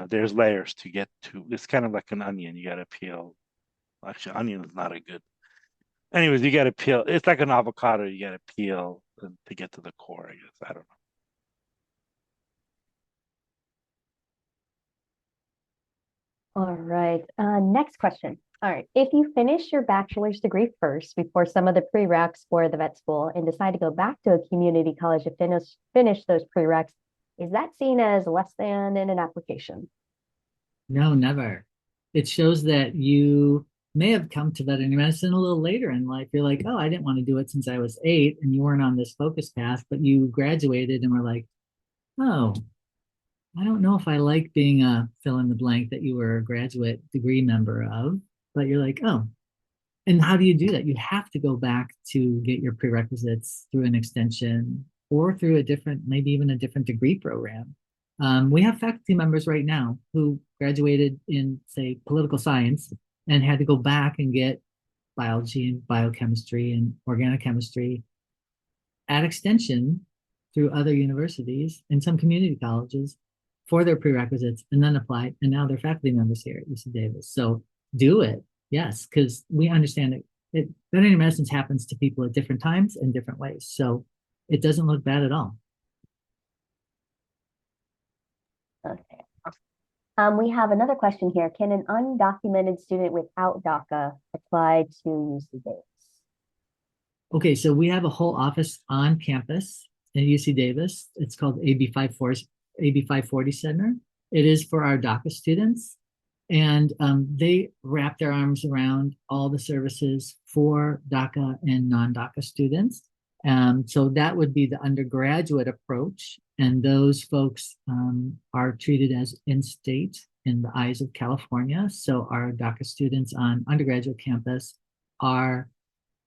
there's layers to get to. It's kind of like an onion. You got to peel. Actually, onion is not a good. Anyways, you got to peel. It's like an avocado. You got to peel to get to the core, I guess. I don't know. All right. Next question. All right. If you finish your bachelor's degree first before some of the prereqs for the vet school and decide to go back to a community college to finish those prereqs, is that seen as less than in an application? No, never. It shows that you may have come to veterinary medicine a little later in life. You're like, oh, I didn't want to do it since I was 8, and you weren't on this focus path, but you graduated and were like, oh, I don't know if I like being a fill in the blank that you were a graduate degree member of, but you're like, oh. And how do you do that? You have to go back to get your prerequisites through an extension or through a different, maybe even a different degree program. We have faculty members right now who graduated in, say, political science and had to go back and get biology and biochemistry and organic chemistry at extension through other universities and some community colleges for their prerequisites, and then apply, and now they're faculty members here at UC Davis. So do it, yes, because we understand it. Veterinary medicine happens to people at different times and different ways, so it doesn't look bad at all. Okay. We have another question here. Can an undocumented student without DACA apply to UC Davis? Okay, so we have a whole office on campus at UC Davis. It's called AB 540 Center. It is for our DACA students, and they wrap their arms around all the services for DACA and non-DACA students. So that would be the undergraduate approach, and those folks are treated as in-state in the eyes of California. So our DACA students on undergraduate campus are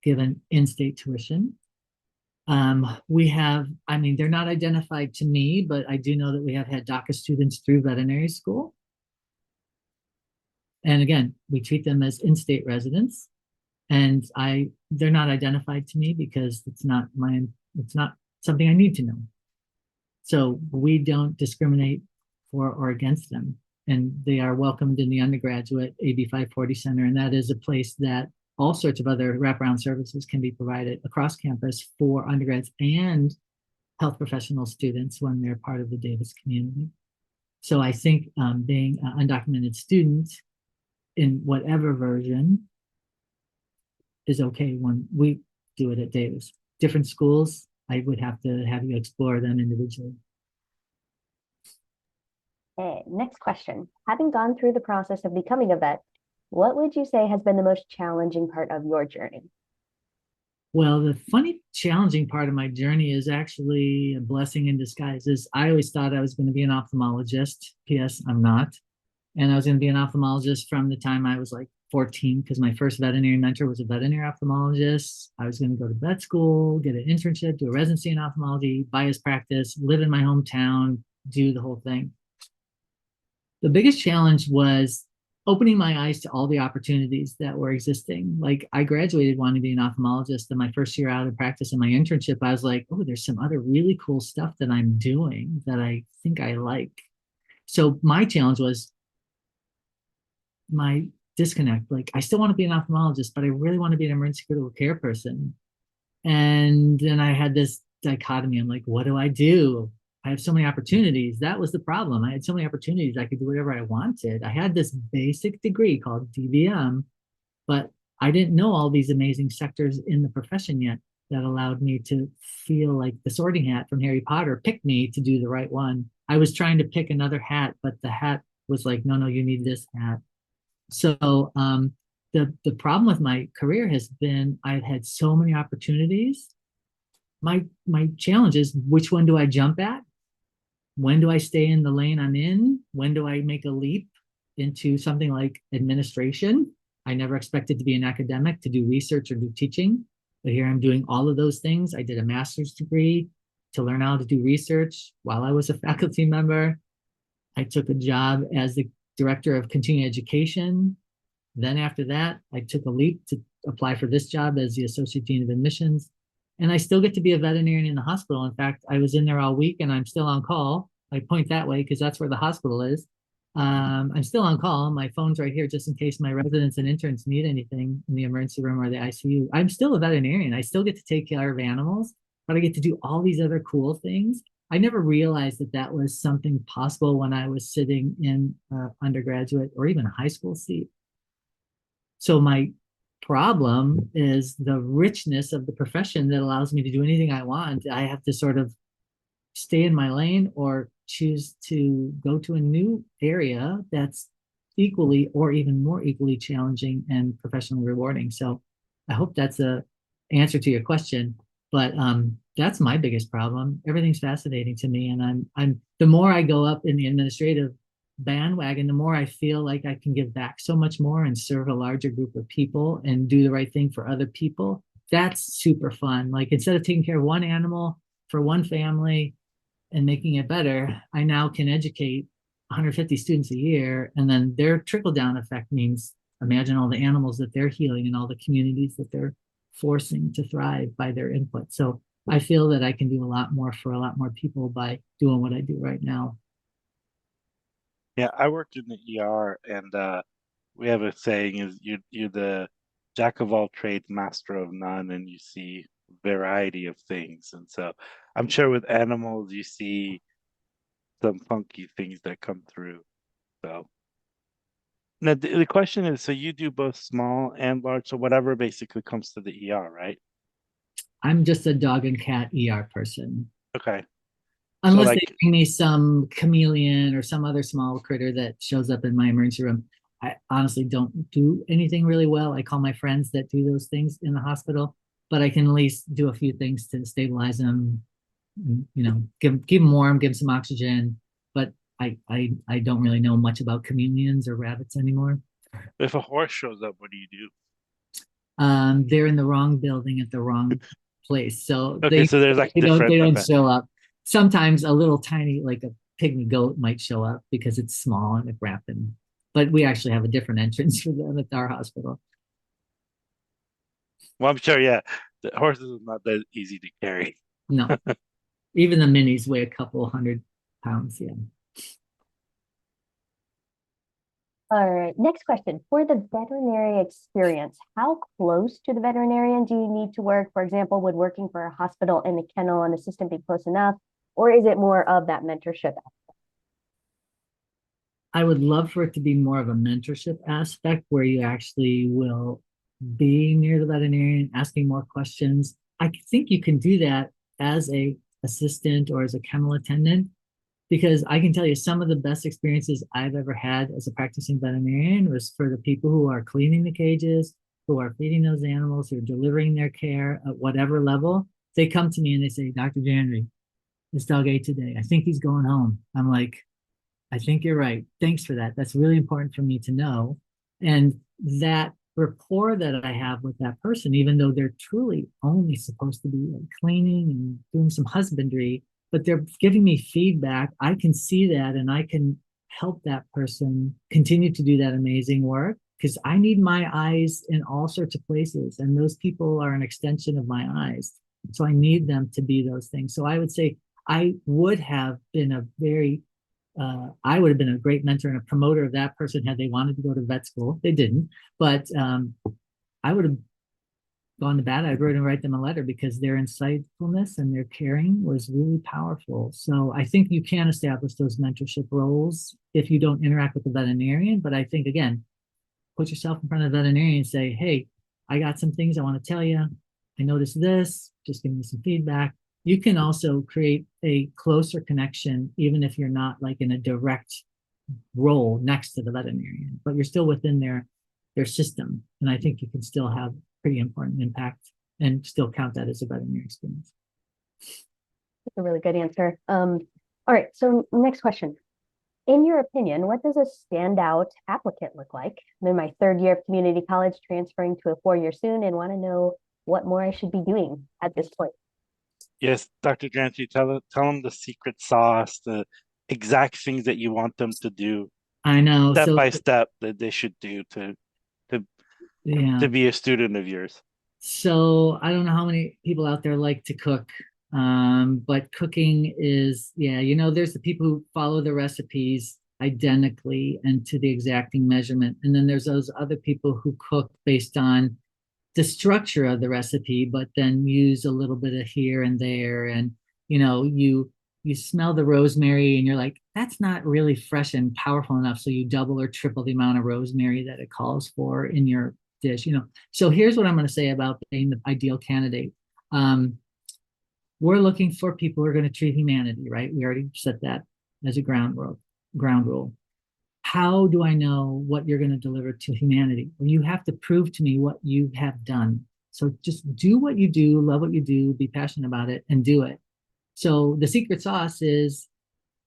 given in-state tuition. We have, I mean, they're not identified to me, but I do know that we have had DACA students through veterinary school. And again, we treat them as in-state residents. And they're not identified to me because it's not something I need to know. So we don't discriminate for or against them. And they are welcomed in the undergraduate AB 540 Center. And that is a place that all sorts of other wraparound services can be provided across campus for undergrads and health professional students when they're part of the Davis community. So I think being an undocumented student in whatever version is okay when we do it at Davis. Different schools, I would have to have you explore them individually. Okay, next question. Having gone through the process of becoming a vet, what would you say has been the most challenging part of your journey? Well, the funny, challenging part of my journey is actually a blessing in disguise. I always thought I was going to be an ophthalmologist. P.S. I'm not. And I was going to be an ophthalmologist from the time I was like 14, because my first veterinary mentor was a veterinary ophthalmologist. I was going to go to vet school, get an internship, do a residency in ophthalmology, buy his practice, live in my hometown, do the whole thing. The biggest challenge was opening my eyes to all the opportunities that were existing. Like I graduated wanting to be an ophthalmologist, and my first year out of practice in my internship, I was like, oh, there's some other really cool stuff that I'm doing that I think I like. So my challenge was my disconnect. Like I still want to be an ophthalmologist, but I really want to be an emergency critical care person. And then I had this dichotomy. I'm like, what do I do? I have so many opportunities. That was the problem. I had so many opportunities. I could do whatever I wanted. I had this basic degree called DVM, but I didn't know all these amazing sectors in the profession yet that allowed me to feel like the sorting hat from Harry Potter picked me to do the right one. I was trying to pick another hat, but the hat was like, no, no, you need this hat. So the problem with my career has been I've had so many opportunities. My challenge is, which one do I jump at? When do I stay in the lane I'm in? When do I make a leap into something like administration? I never expected to be an academic, to do research or do teaching, but here I'm doing all of those things. I did a master's degree to learn how to do research while I was a faculty member. I took a job as the director of continuing education. Then after that, I took a leap to apply for this job as the associate dean of admissions. And I still get to be a veterinarian in the hospital. In fact, I was in there all week and I'm still on call. I point that way because that's where the hospital is. I'm still on call. My phone's right here just in case my residents and interns need anything in the emergency room or the ICU. I'm still a veterinarian. I still get to take care of animals, but I get to do all these other cool things. I never realized that that was something possible when I was sitting in undergraduate or even a high school seat. So my problem is the richness of the profession that allows me to do anything I want. I have to sort of stay in my lane or choose to go to a new area that's equally or even more equally challenging and professionally rewarding. So I hope that's a answer to your question, but that's my biggest problem. Everything's fascinating to me, and I'm the more I go up in the administrative bandwagon, the more I feel like I can give back so much more and serve a larger group of people and do the right thing for other people. That's super fun. Like instead of taking care of one animal for one family and making it better, I now can educate 150 students a year, and then their trickle down effect means imagine all the animals that they're healing and all the communities that they're forcing to thrive by their input. So I feel that I can do a lot more for a lot more people by doing what I do right now. Yeah, I worked in the ER, and we have a saying is you're the jack of all trades, master of none, and you see variety of things. And so I'm sure with animals you see some funky things that come through. So now the question is, so you do both small and large, so whatever basically comes to the ER, right? I'm just a dog and cat ER person. Okay. Unless like- they bring me some chameleon or some other small critter that shows up in my emergency room. I honestly don't do anything really well. I call my friends that do those things in the hospital, but I can at least do a few things to stabilize them, you know, keep them warm, give them some oxygen. But I don't really know much about chameleons or rabbits anymore. If a horse shows up, what do you do? They're in the wrong building at the wrong place. So Okay, so there's like they different don't events. show up. Sometimes a little tiny, like a pygmy goat might show up because it's small and it's wrapping. But we actually have a different entrance for them at our hospital. Well, I'm sure, yeah, the horses is not that easy to carry. No, even the minis weigh a couple 100 pounds. Yeah. All right, next question. For the veterinary experience, how close to the veterinarian do you need to work? For example, would working for a hospital in a kennel and assistant be close enough? Or is it more of that mentorship? I would love for it to be more of a mentorship aspect where you actually will be near the veterinarian, asking more questions. I think you can do that as a assistant or as a kennel attendant, because I can tell you some of the best experiences I've ever had as a practicing veterinarian was for the people who are cleaning the cages, who are feeding those animals, who are delivering their care at whatever level. They come to me and they say, Dr. Jandrey, this dog ate today. I think he's going home. I'm like, I think you're right. Thanks for that. That's really important for me to know. And that rapport that I have with that person, even though they're truly only supposed to be like cleaning and doing some husbandry, but they're giving me feedback, I can see that and I can help that person continue to do that amazing work, because I need my eyes in all sorts of places, and those people are an extension of my eyes. So I need them to be those things. So I would say I would have been a great mentor and a promoter of that person had they wanted to go to vet school. They didn't, but I would have gone to bat. I'd write them a letter, because their insightfulness and their caring was really powerful. So I think you can establish those mentorship roles if you don't interact with the veterinarian. But I think, again, put yourself in front of the veterinarian and say, hey, I got some things I want to tell you. I noticed this, just give me some feedback. You can also create a closer connection, even if you're not like in a direct role next to the veterinarian, but you're still within their system. And I think you can still have pretty important impact and still count that as a veterinary experience. That's a really good answer. All right, so next question. In your opinion, what does a standout applicant look like? I'm in my third year of community college, transferring to a 4-year soon, and want to know what more I should be doing at this point. Yes, Dr. Jandrey, tell them the secret sauce, the exact things that you want them to do, I know, step so by step, that they should do to be a student of yours. So I don't know how many people out there like to cook, but cooking is, there's the people who follow the recipes identically and to the exacting measurement. And then there's those other people who cook based on the structure of the recipe, but then use a little bit of here and there. And, you smell the rosemary and you're like, that's not really fresh and powerful enough. So you double or triple the amount of rosemary that it calls for in your dish. So here's what I'm going to say about being the ideal candidate. We're looking for people who are going to treat humanity, right? We already set that as a ground rule. How do I know what you're going to deliver to humanity? Well, you have to prove to me what you have done. So just do what you do, love what you do, be passionate about it, and do it. So the secret sauce is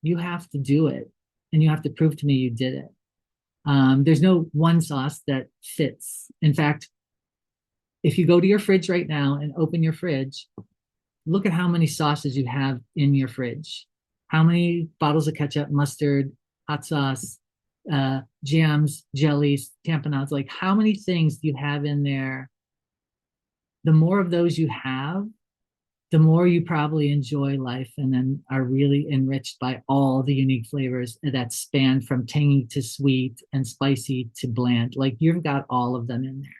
you have to do it, and you have to prove to me you did it. There's no one sauce that fits. In fact, if you go to your fridge right now and open your fridge, look at how many sauces you have in your fridge. How many bottles of ketchup, mustard, hot sauce, jams, jellies, tamponades, like how many things do you have in there? The more of those you have, the more you probably enjoy life and then are really enriched by all the unique flavors that span from tangy to sweet and spicy to bland. Like you've got all of them in there.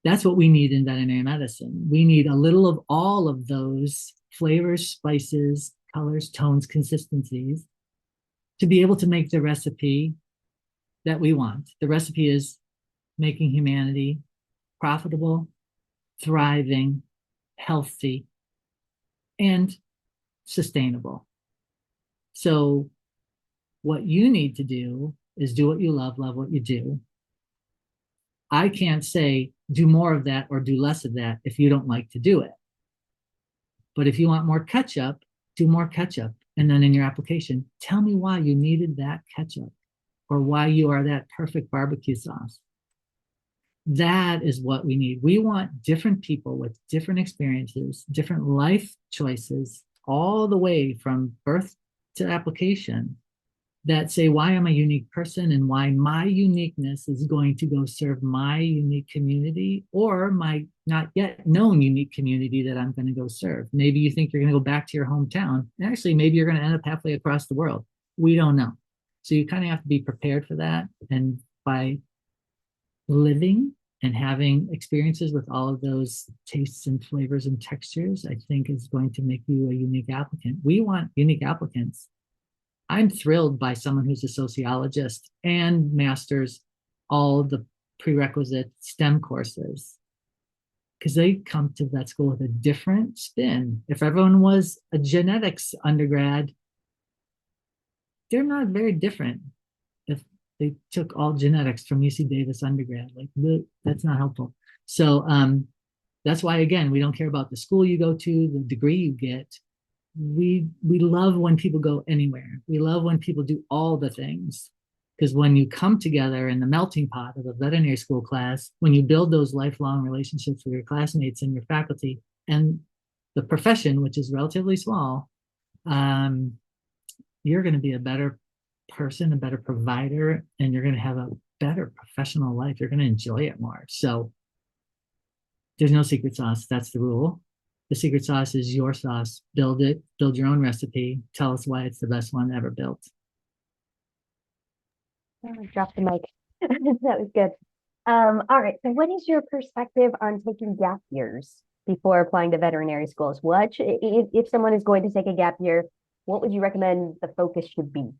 That's what we need in veterinary medicine. We need a little of all of those flavors, spices, colors, tones, consistencies to be able to make the recipe that we want. The recipe is making humanity profitable, thriving, healthy, and sustainable. So what you need to do is do what you love what you do. I can't say do more of that or do less of that if you don't like to do it. But if you want more ketchup, do more ketchup. And then in your application, tell me why you needed that ketchup or why you are that perfect barbecue sauce. That is what we need. We want different people with different experiences, different life choices, all the way from birth to application, that say why I'm a unique person and why my uniqueness is going to go serve my unique community or my not yet known unique community that I'm going to go serve. Maybe you think you're going to go back to your hometown. Actually, maybe you're going to end up halfway across the world. We don't know. So you kind of have to be prepared for that. And by living and having experiences with all of those tastes and flavors and textures, I think is going to make you a unique applicant. We want unique applicants. I'm thrilled by someone who's a sociologist and masters all the prerequisite STEM courses, because they come to vet school with a different spin. If everyone was a genetics undergrad, they're not very different. If they took all genetics from UC Davis undergrad, like that's not helpful. So that's why, again, we don't care about the school you go to, the degree you get. We love when people go anywhere. We love when people do all the things, because when you come together in the melting pot of a veterinary school class, when you build those lifelong relationships with your classmates and your faculty and the profession, which is relatively small, you're going to be a better person, a better provider, and you're going to have a better professional life. You're going to enjoy it more. So there's no secret sauce. That's the rule. The secret sauce is your sauce. Build it, build your own recipe. Tell us why it's the best one ever built. Oh, drop the mic. That was good. All right. So what is your perspective on taking gap years before applying to veterinary schools? What, if someone is going to take a gap year, what would you recommend the focus should be?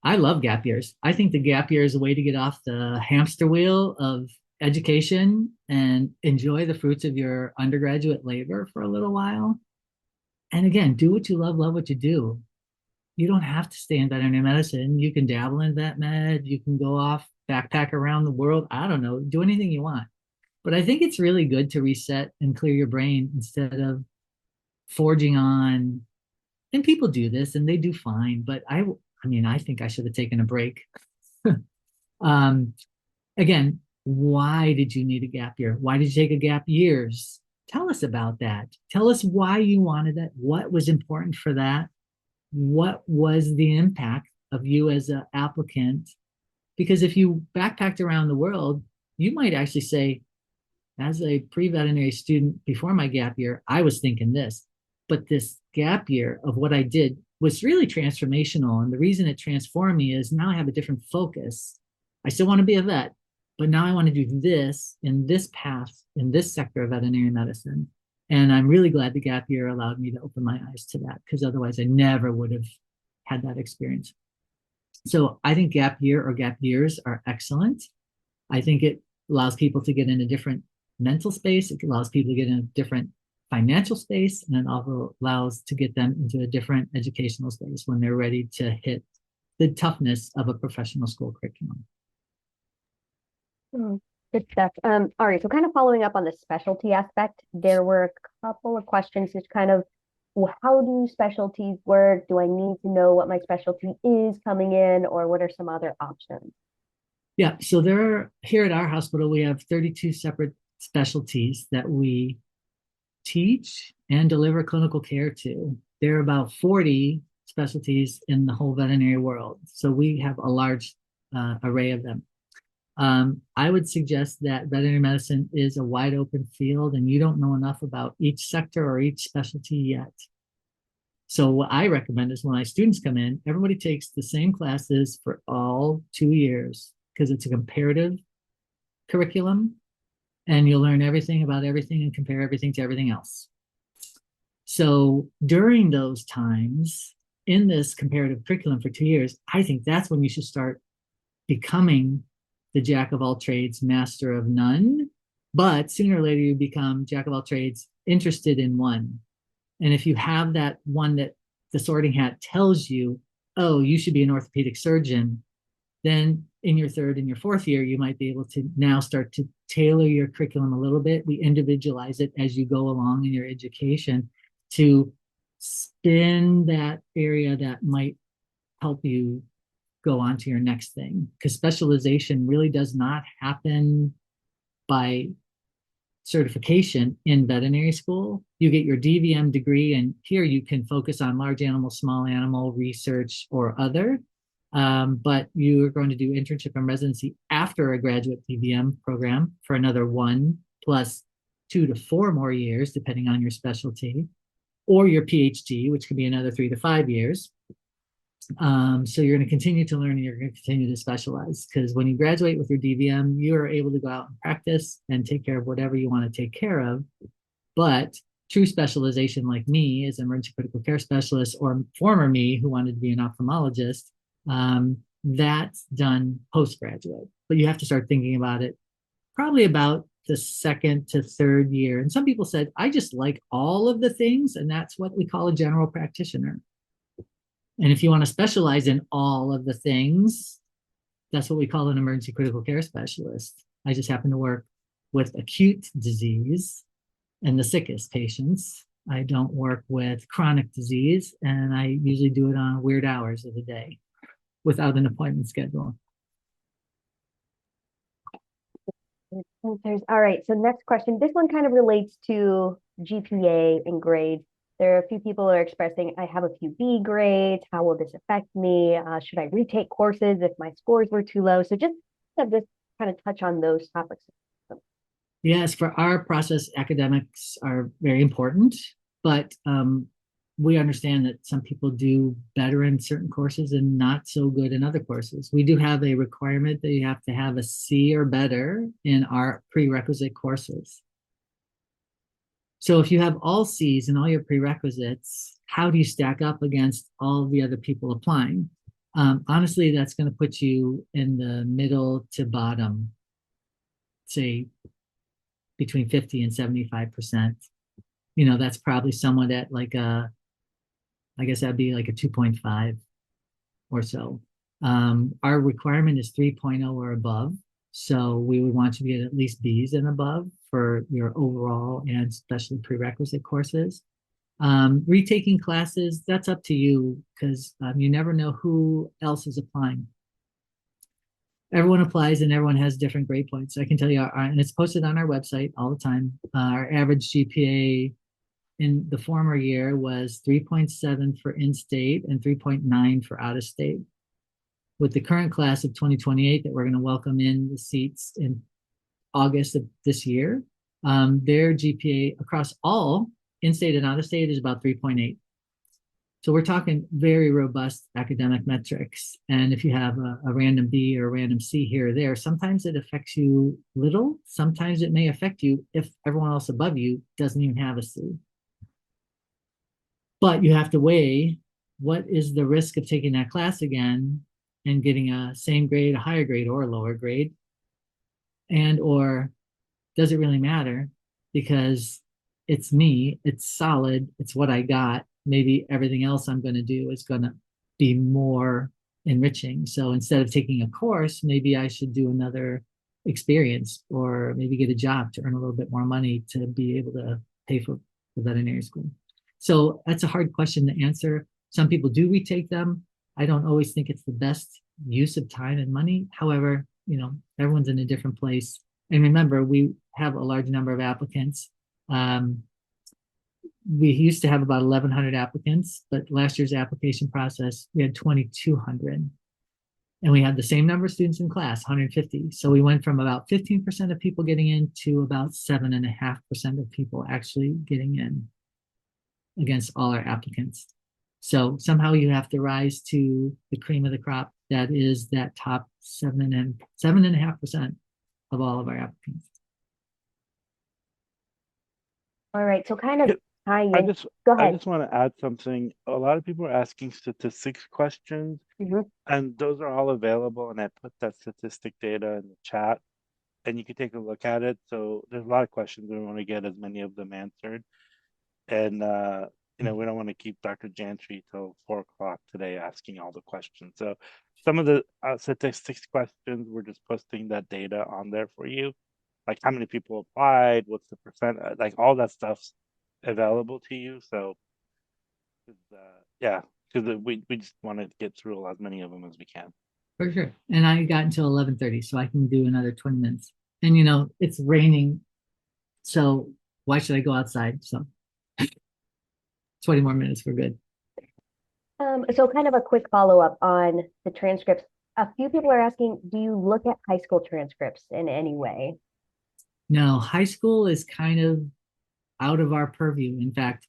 I love gap years. I think the gap year is a way to get off the hamster wheel of education and enjoy the fruits of your undergraduate labor for a little while. And again, do what you love what you do. You don't have to stay in veterinary medicine. You can dabble in vet med. You can go off, backpack around the world. I don't know, do anything you want. But I think it's really good to reset and clear your brain instead of forging on. And people do this and they do fine. But I mean, I think I should have taken a break. Again, why did you need a gap year? Why did you take a gap years? Tell us about that. Tell us why you wanted that. What was important for that? What was the impact of you as an applicant? Because if you backpacked around the world, you might actually say, as a pre-veterinary student before my gap year, I was thinking this, but this gap year of what I did was really transformational. And the reason it transformed me is now I have a different focus. I still want to be a vet, but now I want to do this in this path, in this sector of veterinary medicine. And I'm really glad the gap year allowed me to open my eyes to that, because otherwise I never would have had that experience. So I think gap year or gap years are excellent. I think it allows people to get in a different mental space. It allows people to get in a different financial space, and it also allows to get them into a different educational space when they're ready to hit the toughness of a professional school curriculum. Good stuff. All right, so kind of following up on the specialty aspect, there were a couple of questions just kind of, well, how do specialties work? Do I need to know what my specialty is coming in, or what are some other options? Yeah, so here at our hospital, we have 32 separate specialties that we teach and deliver clinical care to. There are about 40 specialties in the whole veterinary world. So we have a large array of them. I would suggest that veterinary medicine is a wide open field and you don't know enough about each sector or each specialty yet. So what I recommend is when my students come in, everybody takes the same classes for all 2 years, because it's a comparative curriculum and you'll learn everything about everything and compare everything to everything else. So during those times in this comparative curriculum for 2 years, I think that's when you should start becoming the jack of all trades, master of none. But sooner or later you become jack of all trades, interested in one. And if you have that one that the sorting hat tells you, oh, you should be an orthopedic surgeon, then in your third and your fourth year, you might be able to now start to tailor your curriculum a little bit. We individualize it as you go along in your education to spin that area that might help you go on to your next thing. Because specialization really does not happen by certification in veterinary school. You get your DVM degree, and here you can focus on large animal, small animal research or other. But you are going to do internship and residency after a graduate DVM program for another 1 plus 2 to 4 more years, depending on your specialty, or your PhD, which could be another 3 to 5 years. So you're going to continue to learn and you're going to continue to specialize, because when you graduate with your DVM, you are able to go out and practice and take care of whatever you want to take care of. But true specialization, like me as an emergency critical care specialist, or former me who wanted to be an ophthalmologist, that's done postgraduate. But you have to start thinking about it probably about the 2nd to 3rd year. And some people said, I just like all of the things, and that's what we call a general practitioner. And if you want to specialize in all of the things, that's what we call an emergency critical care specialist. I just happen to work with acute disease and the sickest patients. I don't work with chronic disease, and I usually do it on weird hours of the day without an appointment schedule. All right, so next question. This one kind of relates to GPA and grades. There are a few people who are expressing, I have a few B grades. How will this affect me? Should I retake courses if my scores were too low? So just kind of touch on those topics. Yes, for our process, academics are very important, but we understand that some people do better in certain courses and not so good in other courses. We do have a requirement that you have to have a C or better in our prerequisite courses. So if you have all C's in all your prerequisites, how do you stack up against all the other people applying? Honestly, that's going to put you in the middle to bottom, say between 50 and 75%. You know, that's probably somewhat at like I guess that'd be like a 2.5 or so. Our requirement is 3.0 or above. So we would want you to get at least B's and above for your overall and especially prerequisite courses. Retaking classes, that's up to you because you never know who else is applying. Everyone applies and everyone has different grade points. I can tell you, and it's posted on our website all the time. Our average GPA in the former year was 3.7 for in-state and 3.9 for out-of-state. With the current class of 2028 that we're going to welcome in the seats in August of this year, their GPA across all in-state and out-of-state is about 3.8. So we're talking very robust academic metrics. And if you have a random B or a random C here or there, sometimes it affects you little. Sometimes it may affect you if everyone else above you doesn't even have a C. But you have to weigh what is the risk of taking that class again and getting a same grade, a higher grade, or a lower grade? And or does it really matter? Because it's me, it's solid, it's what I got. Maybe everything else I'm going to do is going to be more enriching. So instead of taking a course, maybe I should do another experience or maybe get a job to earn a little bit more money to be able to pay for the veterinary school. So that's a hard question to answer. Some people do retake them. I don't always think it's the best use of time and money. However, you know, everyone's in a different place. And remember, we have a large number of applicants. We used to have about 1,100 applicants, but last year's application process, we had 2,200. And we had the same number of students in class, 150. So we went from about 15% of people getting in to about 7.5% of people actually getting in against all our applicants. So somehow you have to rise to the cream of the crop. That is that top 7.5% of all of our applicants. All right, so kind of I go just want to add something. A lot of people are asking statistics questions, and those are all available. And I put that statistic data in the chat, and you can take a look at it. So there's a lot of questions. We want to get as many of them answered. And you know, we don't want to keep Dr. Jandrey till 4 o'clock today asking all the questions. So some of the statistics questions, we're just posting that data on there for you, like how many people applied, what's the percent, like all that stuff's available to you. So yeah, because we just want to get through as many of them as we can. For sure. And I got until 11:30, so I can do another 20 minutes. And you know, it's raining, so why should I go outside? So 20 more minutes, we're good. So kind of a quick follow-up on the transcripts. A few people are asking, do you look at high school transcripts in any way? No, high school is kind of out of our purview. In fact,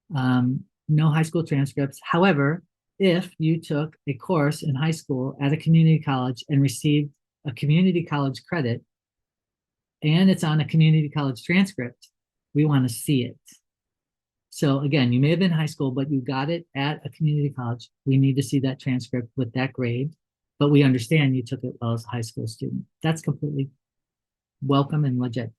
no high school transcripts. However, if you took a course in high school at a community college and received a community college credit, and it's on a community college transcript, we want to see it. So again, you may have been in high school, but you got it at a community college. We need to see that transcript with that grade, but we understand you took it while as a high school student. That's completely welcome and legit.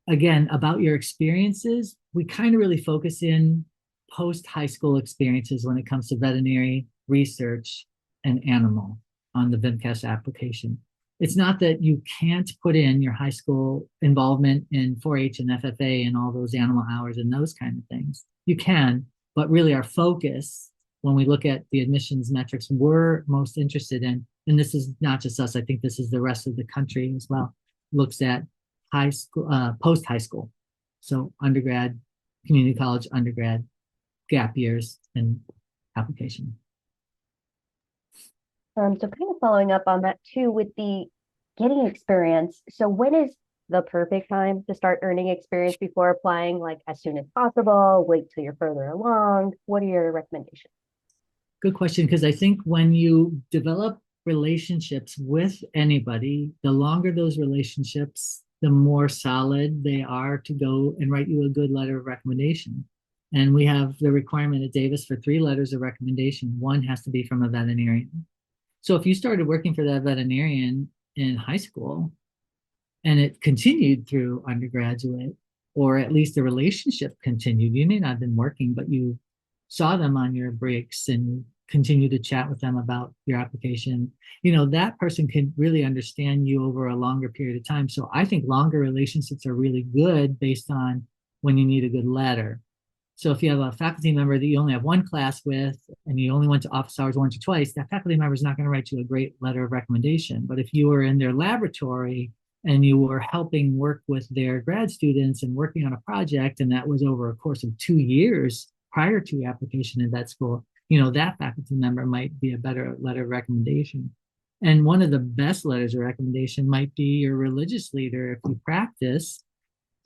Again, about your experiences, we kind of really focus in post-high school experiences when it comes to veterinary research and animal on the VMCAS application. It's not that you can't put in your high school involvement in 4-H and FFA and all those animal hours and those kind of things. You can, but really our focus when we look at the admissions metrics we're most interested in, and this is not just us, I think this is the rest of the country as well, looks at high school, post-high school. So undergrad, community college, undergrad, gap years, and application. So kind of following up on that too, with the getting experience. So when is the perfect time to start earning experience before applying? Like as soon as possible, wait till you're further along? What are your recommendations? Good question, because I think when you develop relationships with anybody, the longer those relationships, the more solid they are to go and write you a good letter of recommendation. And we have the requirement at Davis for 3 letters of recommendation. One has to be from a veterinarian. So if you started working for that veterinarian in high school and it continued through undergraduate, or at least the relationship continued, you may not have been working, but you saw them on your breaks and continue to chat with them about your application, that person can really understand you over a longer period of time. So I think longer relationships are really good based on when you need a good letter. So if you have a faculty member that you only have one class with and you only went to office hours once or twice, that faculty member is not going to write you a great letter of recommendation. But if you were in their laboratory and you were helping work with their grad students and working on a project, and that was over a course of 2 years prior to application in that school, that faculty member might be a better letter of recommendation. And one of the best letters of recommendation might be your religious leader. If you practice,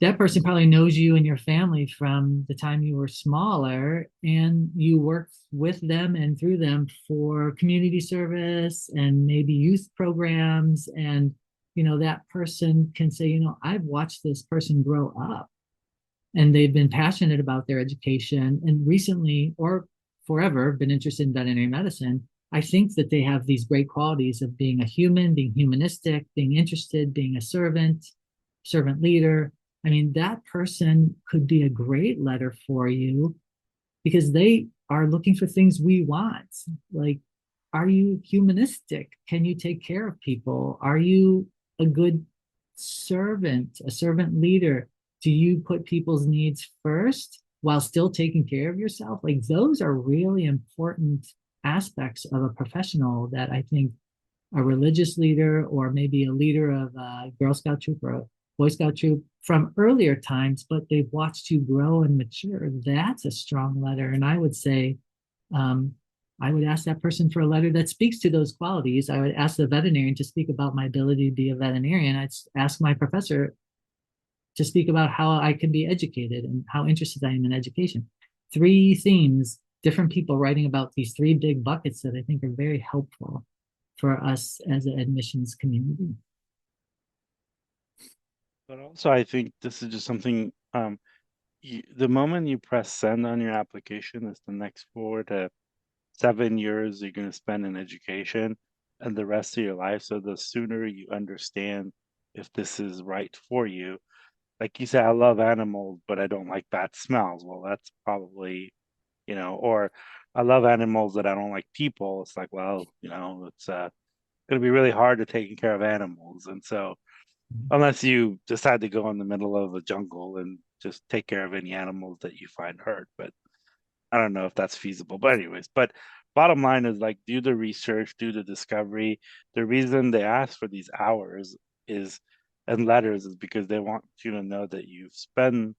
that person probably knows you and your family from the time you were smaller, and you worked with them and through them for community service and maybe youth programs. And, that person can say, I've watched this person grow up and they've been passionate about their education and recently or forever been interested in veterinary medicine. I think that they have these great qualities of being a human, being humanistic, being interested, being a servant leader. I mean, that person could be a great letter for you because they are looking for things we want. Like, are you humanistic? Can you take care of people? Are you a good servant, a servant leader? Do you put people's needs first while still taking care of yourself? Like, those are really important aspects of a professional that I think a religious leader or maybe a leader of a Girl Scout troop or a Boy Scout troop from earlier times, but they've watched you grow and mature. That's a strong letter. And I would say, I would ask that person for a letter that speaks to those qualities. I would ask the veterinarian to speak about my ability to be a veterinarian. I'd ask my professor to speak about how I can be educated and how interested I am in education. 3 themes, different people writing about these 3 big buckets that I think are very helpful for us as an admissions community. But also, I think this is just something, the moment you press send on your application, it's the next 4 to 7 years you're going to spend in education and the rest of your life. So the sooner you understand if this is right for you, like you said, I love animals, but I don't like bad smells. Well, that's probably, or I love animals that I don't like people. It's like, well, it's going to be really hard to take care of animals. And so unless you decide to go in the middle of a jungle and just take care of any animals that you find hurt, but I don't know if that's feasible. But anyways, bottom line is like do the research, do the discovery. The reason they ask for these hours and letters is because they want you to know that you've spent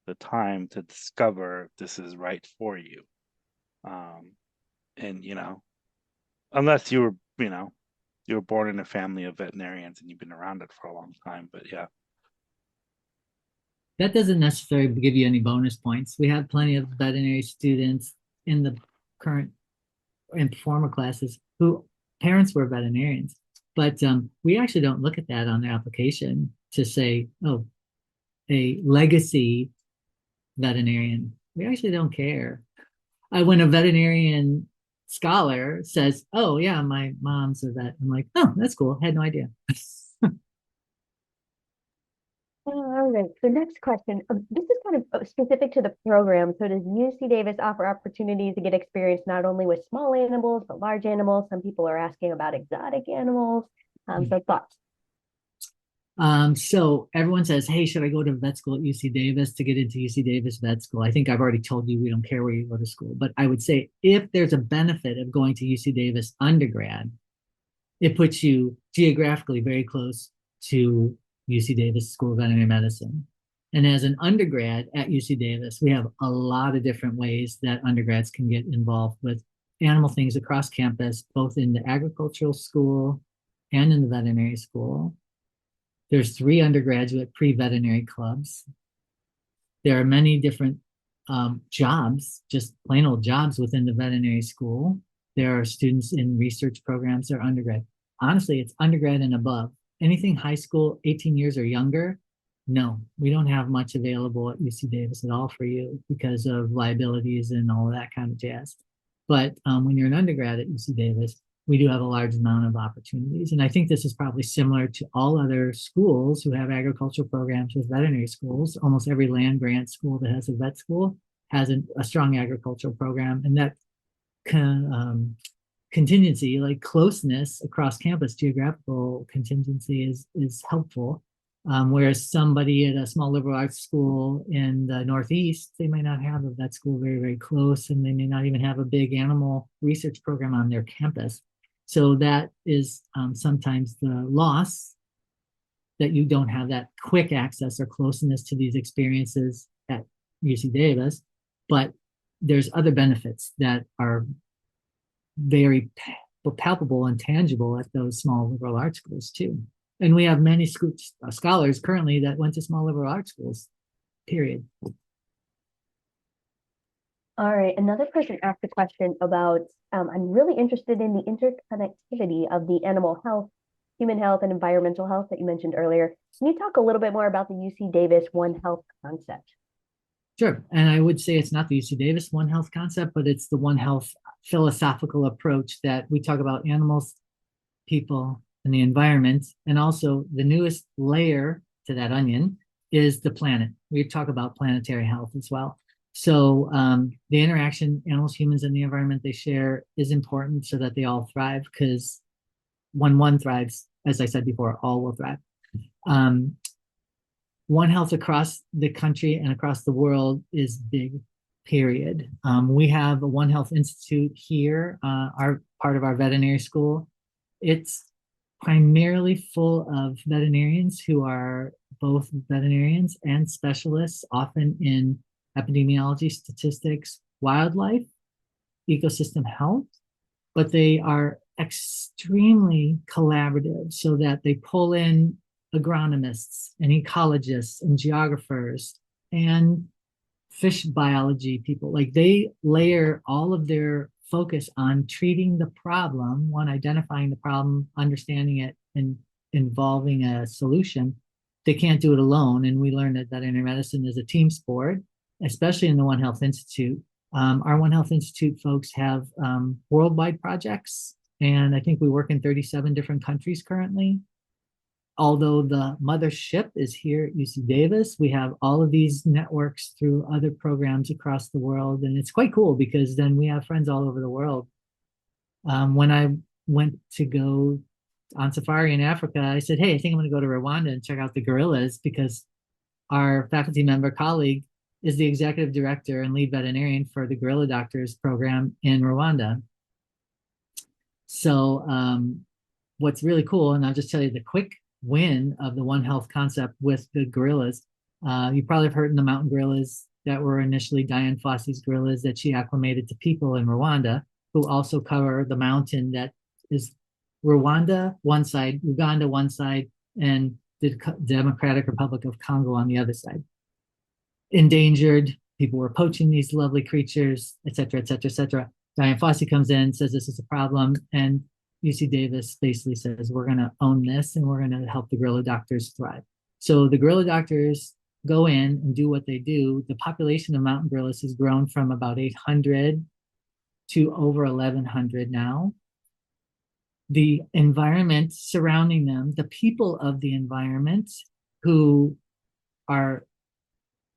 the time to discover if this is right for you. And unless you were born in a family of veterinarians and you've been around it for a long time. But yeah. That doesn't necessarily give you any bonus points. We have plenty of veterinary students in the current and former classes who parents were veterinarians, but we actually don't look at that on their application to say, oh, a legacy veterinarian. We actually don't care. When a veterinarian scholar says, oh yeah, my mom's a vet, I'm like, oh, that's cool. I had no idea. All right. So next question. This is kind of specific to the program. So does UC Davis offer opportunities to get experience not only with small animals, but large animals? Some people are asking about exotic animals. So thoughts? So everyone says, hey, should I go to vet school at UC Davis to get into UC Davis vet school? I think I've already told you we don't care where you go to school, but I would say if there's a benefit of going to UC Davis undergrad, it puts you geographically very close to UC Davis School of Veterinary Medicine. And as an undergrad at UC Davis, we have a lot of different ways that undergrads can get involved with animal things across campus, both in the agricultural school and in the veterinary school. There's 3 undergraduate pre-veterinary clubs. There are many different jobs, just plain old jobs within the veterinary school. There are students in research programs. They're undergrad. Honestly, it's undergrad and above. Anything high school, 18 years or younger, no, we don't have much available at UC Davis at all for you because of liabilities and all of that kind of jazz. But when you're an undergrad at UC Davis, we do have a large amount of opportunities. And I think this is probably similar to all other schools who have agricultural programs with veterinary schools. Almost every land grant school that has a vet school has a strong agricultural program. And that contingency, like closeness across campus, geographical contingency is helpful. Whereas somebody at a small liberal arts school in the Northeast, they might not have a vet school very, very close, and they may not even have a big animal research program on their campus. So that is sometimes the loss, that you don't have that quick access or closeness to these experiences at UC Davis. But there's other benefits that are very palpable and tangible at those small liberal arts schools too. And we have many scholars currently that went to small liberal arts schools, period. All right, another person asked a question about, I'm really interested in the interconnectivity of the animal health, human health, and environmental health that you mentioned earlier. Can you talk a little bit more about the UC Davis One Health concept? Sure, and I would say it's not the UC Davis One Health concept, but it's the One Health philosophical approach that we talk about animals, people, and the environment. And also the newest layer to that onion is the planet. We talk about planetary health as well. So the interaction, animals, humans, and the environment they share is important so that they all thrive, because when one thrives, as I said before, all will thrive. One Health across the country and across the world is big, period. We have a One Health Institute here, our part of our veterinary school. It's primarily full of veterinarians who are both veterinarians and specialists, often in epidemiology, statistics, wildlife, ecosystem health, but they are extremely collaborative so that they pull in agronomists and ecologists and geographers and fish biology people. Like, they layer all of their focus on treating the problem, one, identifying the problem, understanding it, and involving a solution. They can't do it alone. And we learned that veterinary medicine is a team sport, especially in the One Health Institute. Our One Health Institute folks have worldwide projects, and I think we work in 37 different countries currently. Although the mothership is here at UC Davis, we have all of these networks through other programs across the world. And it's quite cool because then we have friends all over the world. When I went to go on safari in Africa, I said, hey, I think I'm going to go to Rwanda and check out the gorillas, because our faculty member colleague is the executive director and lead veterinarian for the Gorilla Doctors program in Rwanda. So what's really cool, and I'll just tell you the quick win of the One Health concept with the gorillas. You probably have heard of the mountain gorillas that were initially Diane Fossey's gorillas that she acclimated to people in Rwanda, who also cover the mountain that is Rwanda one side, Uganda one side, and the Democratic Republic of Congo on the other side. Endangered, people were poaching these lovely creatures, et cetera, et cetera, et cetera. Diane Fossey comes in, says this is a problem, and UC Davis basically says, we're going to own this and we're going to help the gorilla doctors thrive. So the gorilla doctors go in and do what they do. The population of mountain gorillas has grown from about 800 to over 1,100 now. The environment surrounding them, the people of the environment who are,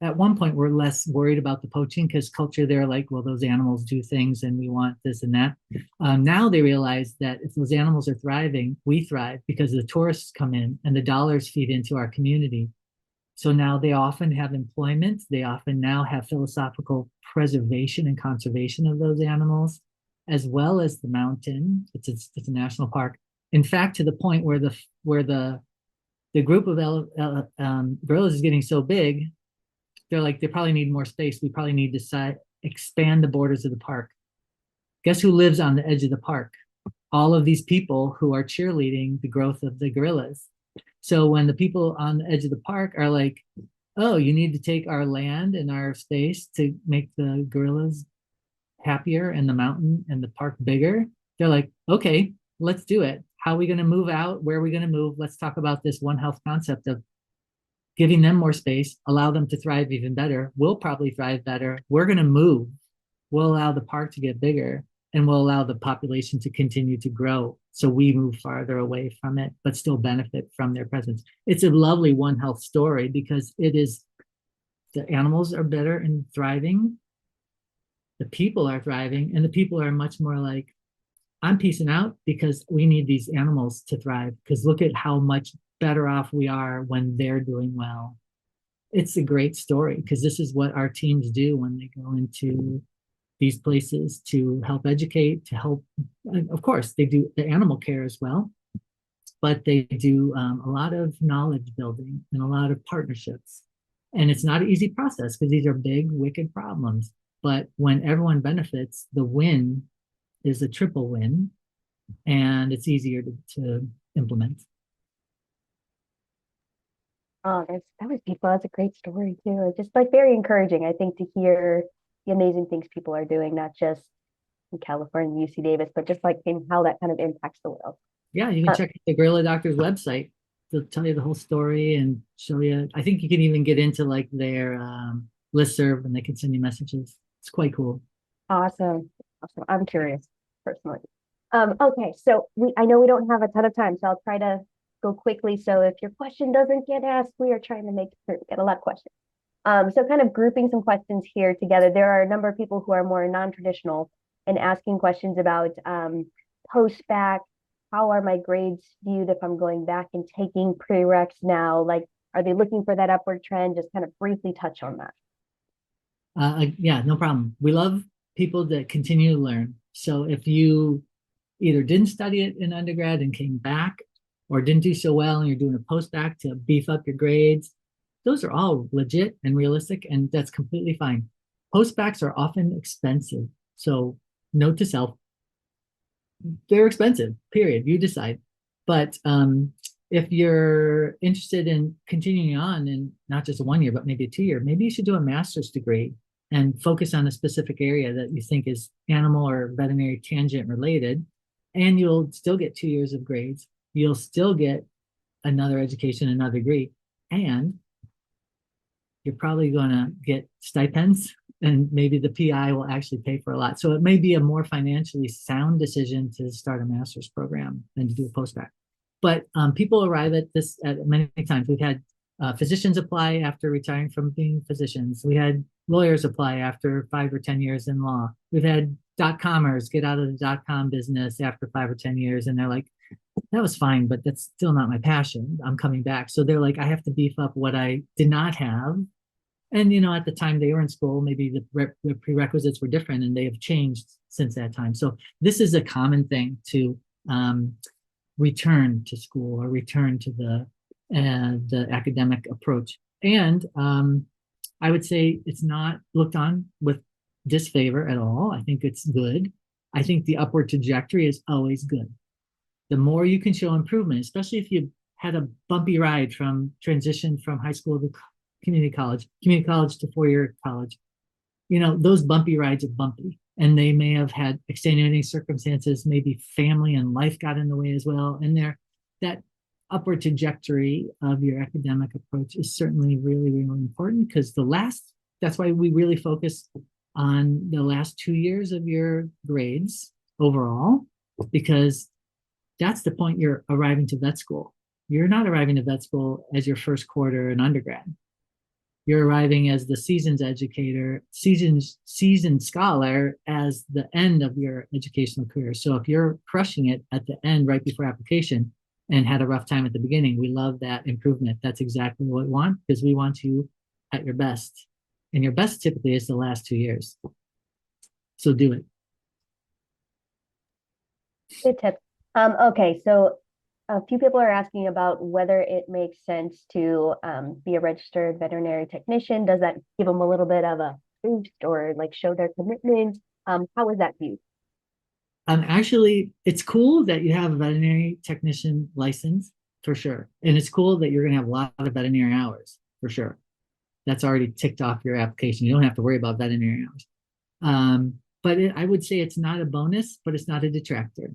at one point, were less worried about the poaching because culture, they're like, well, those animals do things and we want this and that. Now they realize that if those animals are thriving, we thrive because the tourists come in and the dollars feed into our community. So now they often have employment. They often now have philosophical preservation and conservation of those animals, as well as the mountain. It's a national park. In fact, to the point where the group of gorillas is getting so big they're like, they probably need more space. We probably need to expand the borders of the park. Guess who lives on the edge of the park? All of these people who are cheerleading the growth of the gorillas. So when the people on the edge of the park are like, oh, you need to take our land and our space to make the gorillas happier and the mountain and the park bigger, they're like, okay, let's do it. How are we going to move out? Where are we going to move? Let's talk about this One Health concept of giving them more space, allow them to thrive even better. We'll probably thrive better. We're going to move. We'll allow the park to get bigger, and we'll allow the population to continue to grow. So we move farther away from it, but still benefit from their presence. It's a lovely One Health story because it is, the animals are better and thriving. The people are thriving, and the people are much more like, I'm peacing out because we need these animals to thrive, because look at how much better off we are when they're doing well. It's a great story because this is what our teams do when they go into these places to help educate, to help, of course, they do the animal care as well, but they do a lot of knowledge building and a lot of partnerships. And it's not an easy process because these are big, wicked problems. But when everyone benefits, the win is a triple win, and it's easier to implement. Oh, that was beautiful. That's a great story too. It's just like very encouraging, I think, to hear the amazing things people are doing, not just in California, UC Davis, but just like in how that kind of impacts the world. Yeah, you can check out the Gorilla Doctor's website. They'll tell you the whole story and show you. I think you can even get into like their listserv, and they can send you messages. It's quite cool. Awesome. I'm curious personally. Okay, so I know we don't have a ton of time, so I'll try to go quickly. So if your question doesn't get asked, we are trying to make sure we get a lot of questions. So kind of grouping some questions here together. There are a number of people who are more non-traditional and asking questions about post-bac. How are my grades viewed if I'm going back and taking prereqs now? Like, are they looking for that upward trend? Just kind of briefly touch on that. Yeah, no problem. We love people that continue to learn. So if you either didn't study it in undergrad and came back, or didn't do so well and you're doing a post-bac to beef up your grades, those are all legit and realistic, and that's completely fine. Post-bacs are often expensive. So note to self, they're expensive, period. You decide. But if you're interested in continuing on in not just a 1 year, but maybe a 2 year, maybe you should do a master's degree and focus on a specific area that you think is animal or veterinary tangent related, and you'll still get 2 years of grades. You'll still get another education, another degree, and you're probably going to get stipends, and maybe the PI will actually pay for a lot. So it may be a more financially sound decision to start a master's program than to do a post-bac. But people arrive at this at many times. We've had physicians apply after retiring from being physicians. We had lawyers apply after 5 or 10 years in law. We've had .comers get out of the .com business after 5 or 10 years, and they're like, that was fine, but that's still not my passion. I'm coming back. So they're like, I have to beef up what I did not have. And, at the time they were in school, maybe the prerequisites were different, and they have changed since that time. So this is a common thing to return to school or return to the academic approach. And I would say it's not looked on with disfavor at all. I think it's good. I think the upward trajectory is always good. The more you can show improvement, especially if you had a bumpy ride from transition from high school to community college to 4-year college, those bumpy rides are bumpy, and they may have had extenuating circumstances, maybe family and life got in the way as well. And that upward trajectory of your academic approach is certainly really, really important, because that's why we really focus on the last 2 years of your grades overall, because that's the point you're arriving to vet school. You're not arriving to vet school as your first quarter in undergrad. You're arriving as the seasoned educator, seasoned scholar as the end of your educational career. So if you're crushing it at the end, right before application, and had a rough time at the beginning, we love that improvement. That's exactly what we want, because we want you at your best. And your best typically is the last 2 years. So do it. Good tip. Okay, so A few people are asking about whether it makes sense to be a registered veterinary technician. Does that give them a little bit of a boost or like show their commitment? How is that viewed? Actually, it's cool that you have a veterinary technician license for sure. And it's cool that you're going to have a lot of veterinary hours for sure. That's already ticked off your application. You don't have to worry about veterinary hours. I would say it's not a bonus, but it's not a detractor.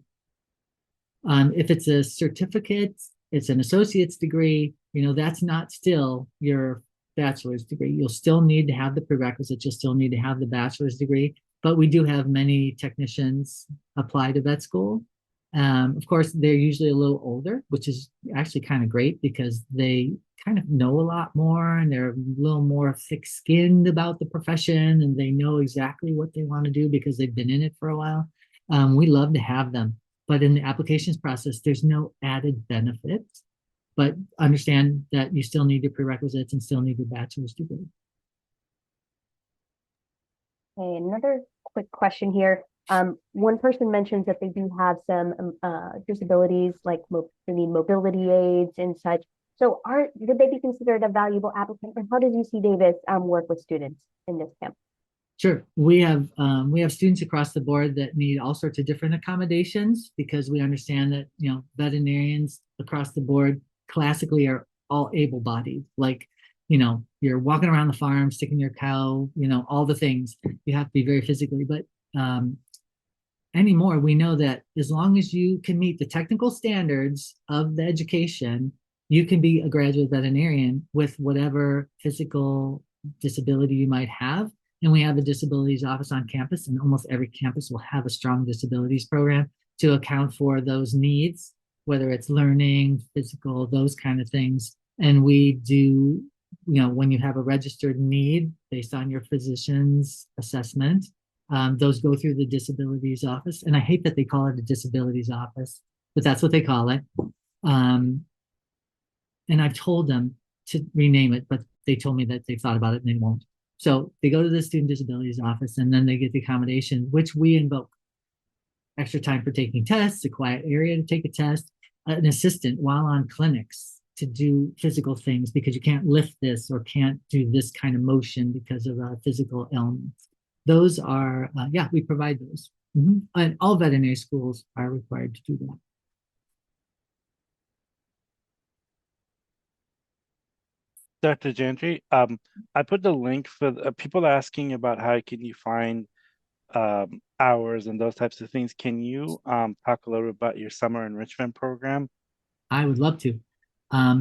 If it's a certificate, it's an associate's degree, that's not still your bachelor's degree. You'll still need to have the prerequisites. You'll still need to have the bachelor's degree. But we do have many technicians apply to vet school. Of course, they're usually a little older, which is actually kind of great because they kind of know a lot more and they're a little more thick-skinned about the profession and they know exactly what they want to do because they've been in it for a while. We love to have them. But in the applications process, there's no added benefit. But understand that you still need your prerequisites and still need your bachelor's degree. Okay, another quick question here. One person mentions that they do have some disabilities, like they need mobility aids and such. So would they be considered a valuable applicant? Or how does UC Davis work with students in this camp? Sure. We have students across the board that need all sorts of different accommodations because we understand that, veterinarians across the board classically are all able-bodied. Like, you're walking around the farm, sticking your cow, all the things. You have to be very physically. But anymore, we know that as long as you can meet the technical standards of the education, you can be a graduate veterinarian with whatever physical disability you might have. And we have a disabilities office on campus, and almost every campus will have a strong disabilities program to account for those needs, whether it's learning, physical, those kind of things. And we do, when you have a registered need based on your physician's assessment, those go through the disabilities office. And I hate that they call it a disabilities office, but that's what they call it. And I've told them to rename it, but they told me that they've thought about it and they won't. So they go to the student disabilities office and then they get the accommodation, which we invoke. Extra time for taking tests, a quiet area to take a test, an assistant while on clinics to do physical things because you can't lift this or can't do this kind of motion because of a physical ailment. Those are, we provide those. And all veterinary schools are required to do that. Dr. Jandrey, I put the link for people asking about how can you find hours and those types of things. Can you talk a little about your summer enrichment program? I would love to.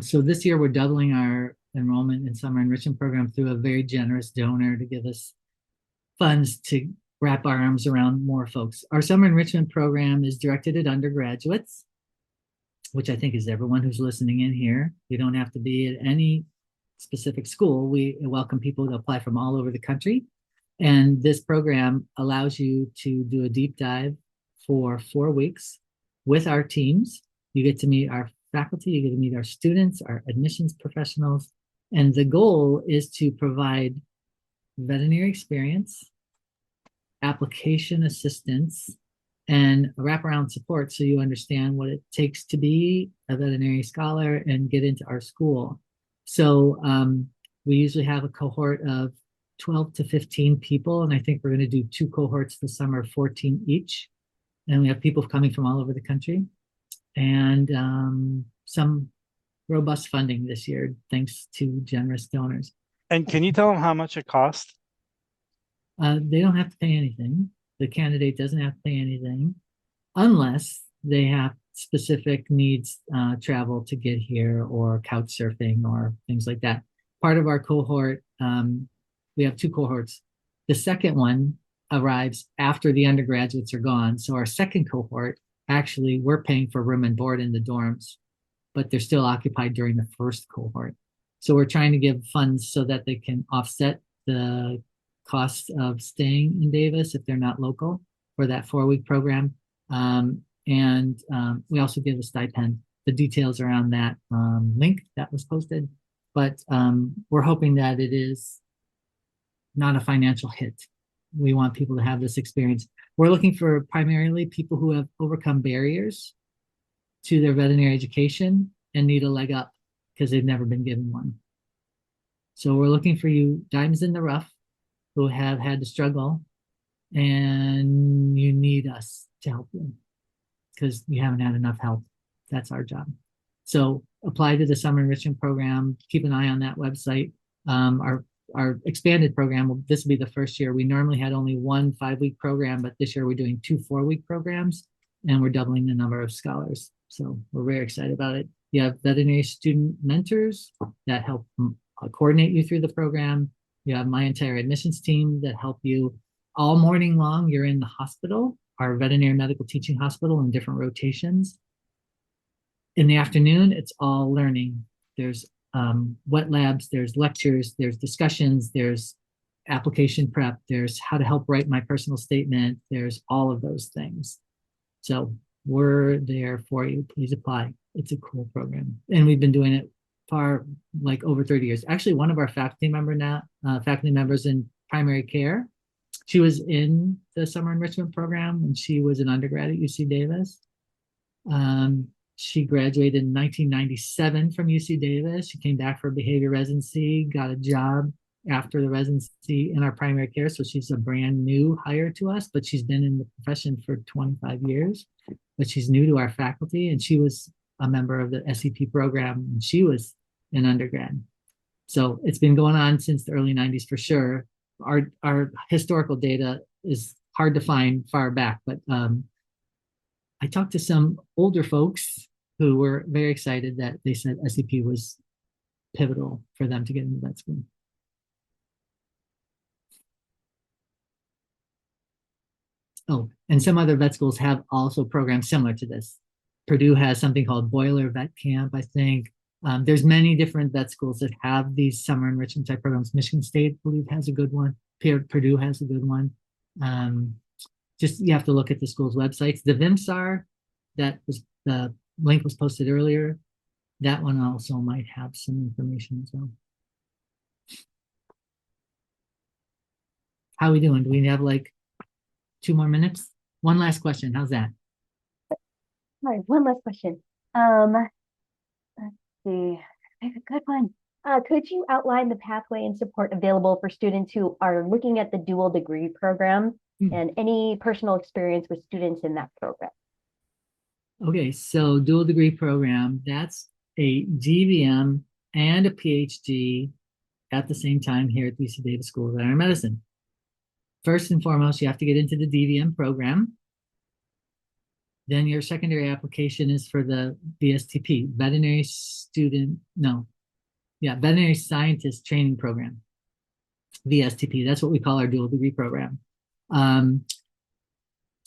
So this year we're doubling our enrollment in summer enrichment program through a very generous donor to give us funds to wrap our arms around more folks. Our summer enrichment program is directed at undergraduates, which I think is everyone who's listening in here. You don't have to be at any specific school. We welcome people to apply from all over the country. And this program allows you to do a deep dive for 4 weeks with our teams. You get to meet our faculty, you get to meet our students, our admissions professionals. And the goal is to provide veterinary experience, application assistance, and wraparound support so you understand what it takes to be a veterinary scholar and get into our school. So we usually have a cohort of 12 to 15 people, and I think we're going to do 2 cohorts this summer, 14 each. And we have people coming from all over the country, and some robust funding this year, thanks to generous donors. And can you tell them how much it costs? They don't have to pay anything. The candidate doesn't have to pay anything unless they have specific needs, travel to get here or couch surfing or things like that. Part of our cohort, we have 2 cohorts. The second one arrives after the undergraduates are gone. So our second cohort, actually, we're paying for room and board in the dorms, but they're still occupied during the first cohort. So we're trying to give funds so that they can offset the cost of staying in Davis if they're not local for that 4-week program. We also give a stipend. The details around that link that was posted, but we're hoping that it is not a financial hit. We want people to have this experience. We're looking for primarily people who have overcome barriers to their veterinary education and need a leg up because they've never been given one. So we're looking for you diamonds in the rough who have had to struggle, and you need us to help you because you haven't had enough help. That's our job. So apply to the summer enrichment program. Keep an eye on that website. Our expanded program, this will be the first year. We normally had only one 5-week program, but this year we're doing 2 4-week programs, and we're doubling the number of scholars. So we're very excited about it. You have veterinary student mentors that help coordinate you through the program. You have my entire admissions team that help you all morning long. You're in the hospital, our veterinary medical teaching hospital, in different rotations. In the afternoon, it's all learning. There's wet labs, there's lectures, there's discussions, there's application prep, there's how to help write my personal statement, there's all of those things. So we're there for you. Please apply. It's a cool program. And we've been doing it for like over 30 years. Actually, one of our faculty members in primary care, she was in the summer enrichment program when she was an undergrad at UC Davis. She graduated in 1997 from UC Davis. She came back for a behavior residency, got a job after the residency in our primary care. So she's a brand new hire to us, but she's been in the profession for 25 years. But she's new to our faculty, and she was a member of the SEP program, and she was an undergrad. So it's been going on since the early 90s for sure. Our historical data is hard to find far back, but I talked to some older folks who were very excited that they said SEP was pivotal for them to get into vet school. Oh, and some other vet schools have also programs similar to this. Purdue has something called Boiler Vet Camp, I think. There's many different vet schools that have these summer enrichment type programs. Michigan State, I believe, has a good one. Purdue has a good one. Just you have to look at the school's websites. The VIMSAR, that was the link was posted earlier. That one also might have some information as well. How are we doing? Do we have like 2 more minutes? One last question. How's that? All right, one last question. Let's see. I have a good one. Could you outline the pathway and support available for students who are looking at the dual degree program and any personal experience with students in that program? Okay, so dual degree program, that's a DVM and a PhD at the same time here at the UC Davis School of Veterinary Medicine. First and foremost, you have to get into the DVM program. Then your secondary application is for the VSTP, Veterinary Scientist Training Program, VSTP. That's what we call our dual degree program.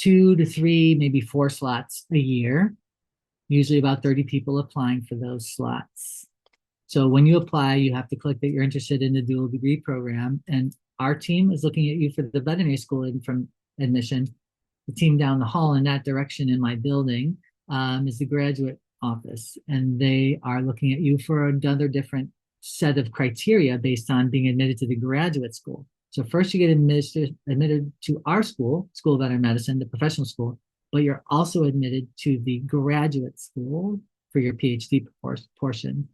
2 to 3, maybe 4 slots a year, usually about 30 people applying for those slots. So when you apply, you have to click that you're interested in the dual degree program, and our team is looking at you for the veterinary school admission. The team down the hall in that direction in my building is the graduate office, and they are looking at you for another different set of criteria based on being admitted to the graduate school. So first you get admitted to our school, School of Veterinary Medicine, the professional school, but you're also admitted to the graduate school for your PhD portion.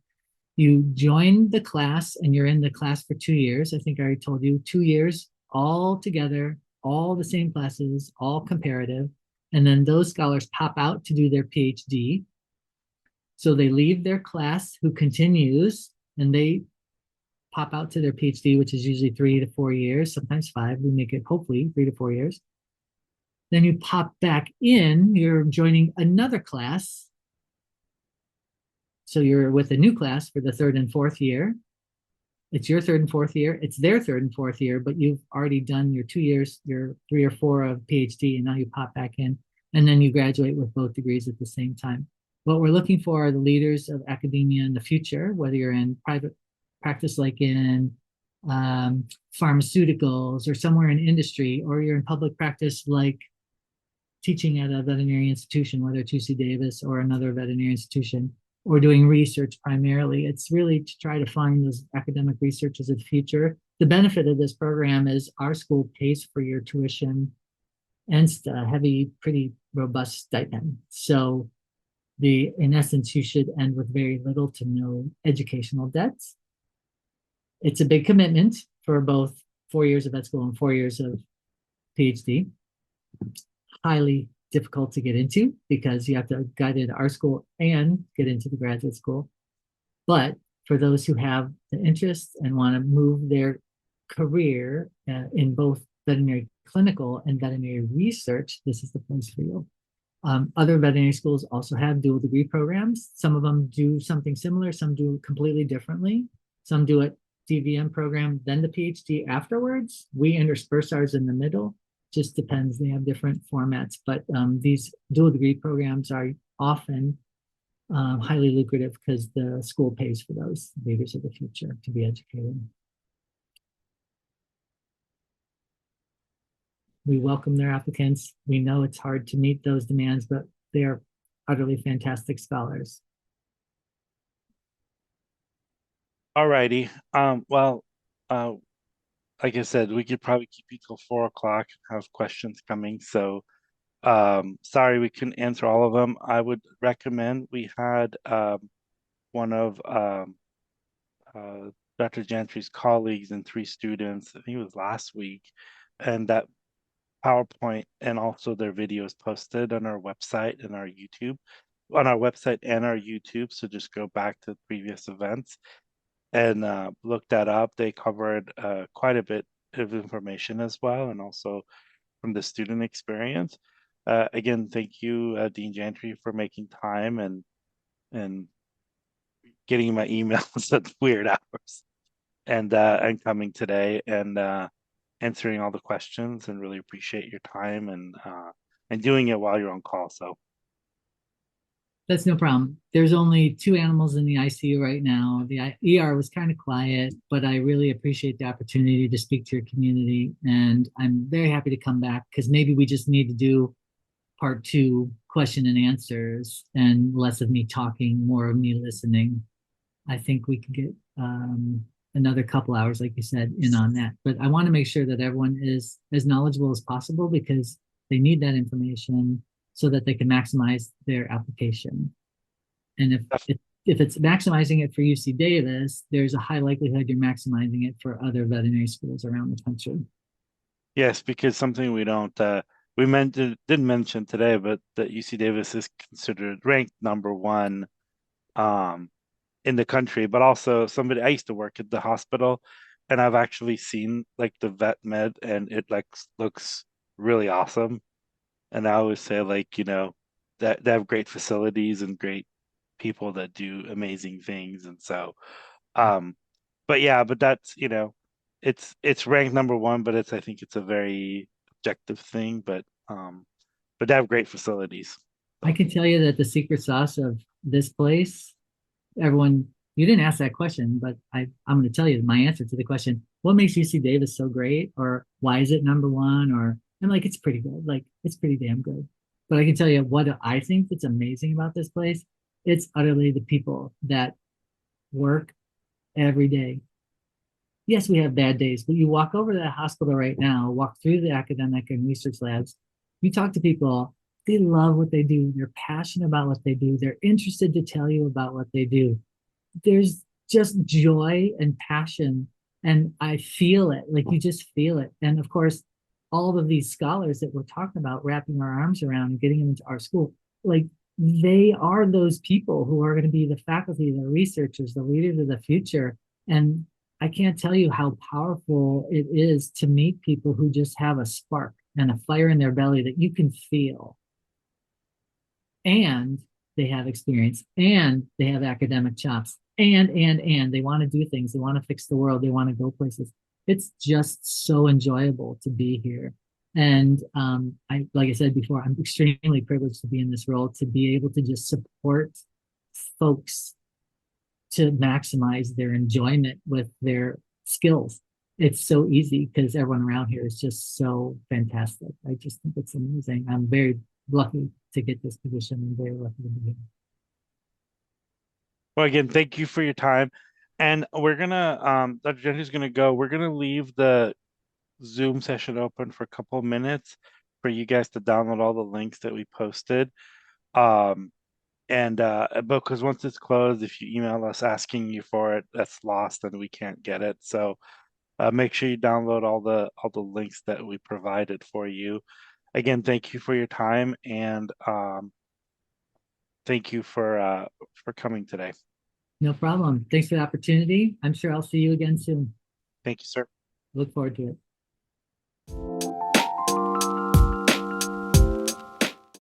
You join the class and you're in the class for 2 years. I think I already told you, 2 years all together, all the same classes, all comparative. And then those scholars pop out to do their PhD. So they leave their class who continues, and they pop out to their PhD, which is usually 3 to 4 years, sometimes 5. We make it hopefully 3 to 4 years. Then you pop back in, you're joining another class. So you're with a new class for the 3rd and 4th year. It's your 3rd and 4th year. It's their 3rd and 4th year, but you've already done your 2 years, your 3 or 4 of PhD, and now you pop back in, and then you graduate with both degrees at the same time. What we're looking for are the leaders of academia in the future, whether you're in private practice like in pharmaceuticals or somewhere in industry, or you're in public practice like teaching at a veterinary institution, whether it's UC Davis or another veterinary institution, or doing research primarily. It's really to try to find those academic researchers of the future. The benefit of this program is our school pays for your tuition and heavy, pretty robust stipend. So In essence, you should end with very little to no educational debts. It's a big commitment for both 4 years of vet school and 4 years of PhD. Highly difficult to get into because you have to guide into our school and get into the graduate school. But for those who have the interest and want to move their career in both veterinary clinical and veterinary research, this is the place for you. Other veterinary schools also have dual degree programs. Some of them do something similar, some do completely differently. Some do it DVM program, then the PhD afterwards. We intersperse ours in the middle. Just depends. They have different formats, but these dual degree programs are often highly lucrative because the school pays for those leaders of the future to be educated. We welcome their applicants. We know it's hard to meet those demands, but they are utterly fantastic scholars. All righty. Well, like I said, we could probably keep you till 4 o'clock, have questions coming. So sorry we couldn't answer all of them. I would recommend we had one of Dr. Jandrey's colleagues and 3 students, I think it was last week, and that PowerPoint and also their videos posted on our website and our YouTube, on our website and our YouTube. So just go back to previous events and look that up. They covered quite a bit of information as well, and also from the student experience. Again, thank you, Dean Jandrey, for making time and getting my emails at weird hours and coming today and answering all the questions, and really appreciate your time and doing it while you're on call. So That's no problem. There's only 2 animals in the ICU right now. The ER was kind of quiet, but I really appreciate the opportunity to speak to your community. And I'm very happy to come back because maybe we just need to do part 2, question and answers, and less of me talking, more of me listening. I think we could get another couple hours, like you said, in on that. But I want to make sure that everyone is as knowledgeable as possible because they need that information so that they can maximize their application. And if it's maximizing it for UC Davis, there's a high likelihood you're maximizing it for other veterinary schools around the country. yes, because something we don't didn't mention today, but that UC Davis is considered ranked #1 in the country, but also I used to work at the hospital, and I've actually seen like the vet med, and it like looks really awesome. And I always say, like, that they have great facilities and great people that do amazing things. And so but yeah, but that's it's ranked #1, but I think it's a very objective thing, but they have great facilities. I can tell you that the secret sauce of this place, everyone, you didn't ask that question, but I'm going to tell you my answer to the question, what makes UC Davis so great? Or why is it #1? Or I'm like, it's pretty good. Like, it's pretty damn good. But I can tell you what I think that's amazing about this place. It's utterly the people that work every day. Yes, we have bad days, but you walk over to that hospital right now, walk through the academic and research labs, you talk to people, they love what they do. They're passionate about what they do. They're interested to tell you about what they do. There's just joy and passion, and I feel it. Like, you just feel it. And of course, all of these scholars that we're talking about, wrapping our arms around and getting them into our school, like, they are those people who are going to be the faculty, the researchers, the leaders of the future. And I can't tell you how powerful it is to meet people who just have a spark and a fire in their belly that you can feel. And they have experience, and they have academic chops, and they want to do things. They want to fix the world. They want to go places. It's just so enjoyable to be here. And like I said before, I'm extremely privileged to be in this role, to be able to just support folks to maximize their enjoyment with their skills. It's so easy because everyone around here is just so fantastic. I just think it's amazing. I'm very lucky to get this position and very lucky to be here. Well, again, thank you for your time. And we're gonna Dr. Jandrey's gonna go. We're gonna leave the Zoom session open for a couple of minutes for you guys to download all the links that we posted. And because once it's closed, if you email us asking you for it, that's lost and we can't get it. So make sure you download all the links that we provided for you. Again, thank you for your time, and thank you for coming today. No problem. Thanks for the opportunity. I'm sure I'll see you again soon. Thank you, sir. Look forward to it.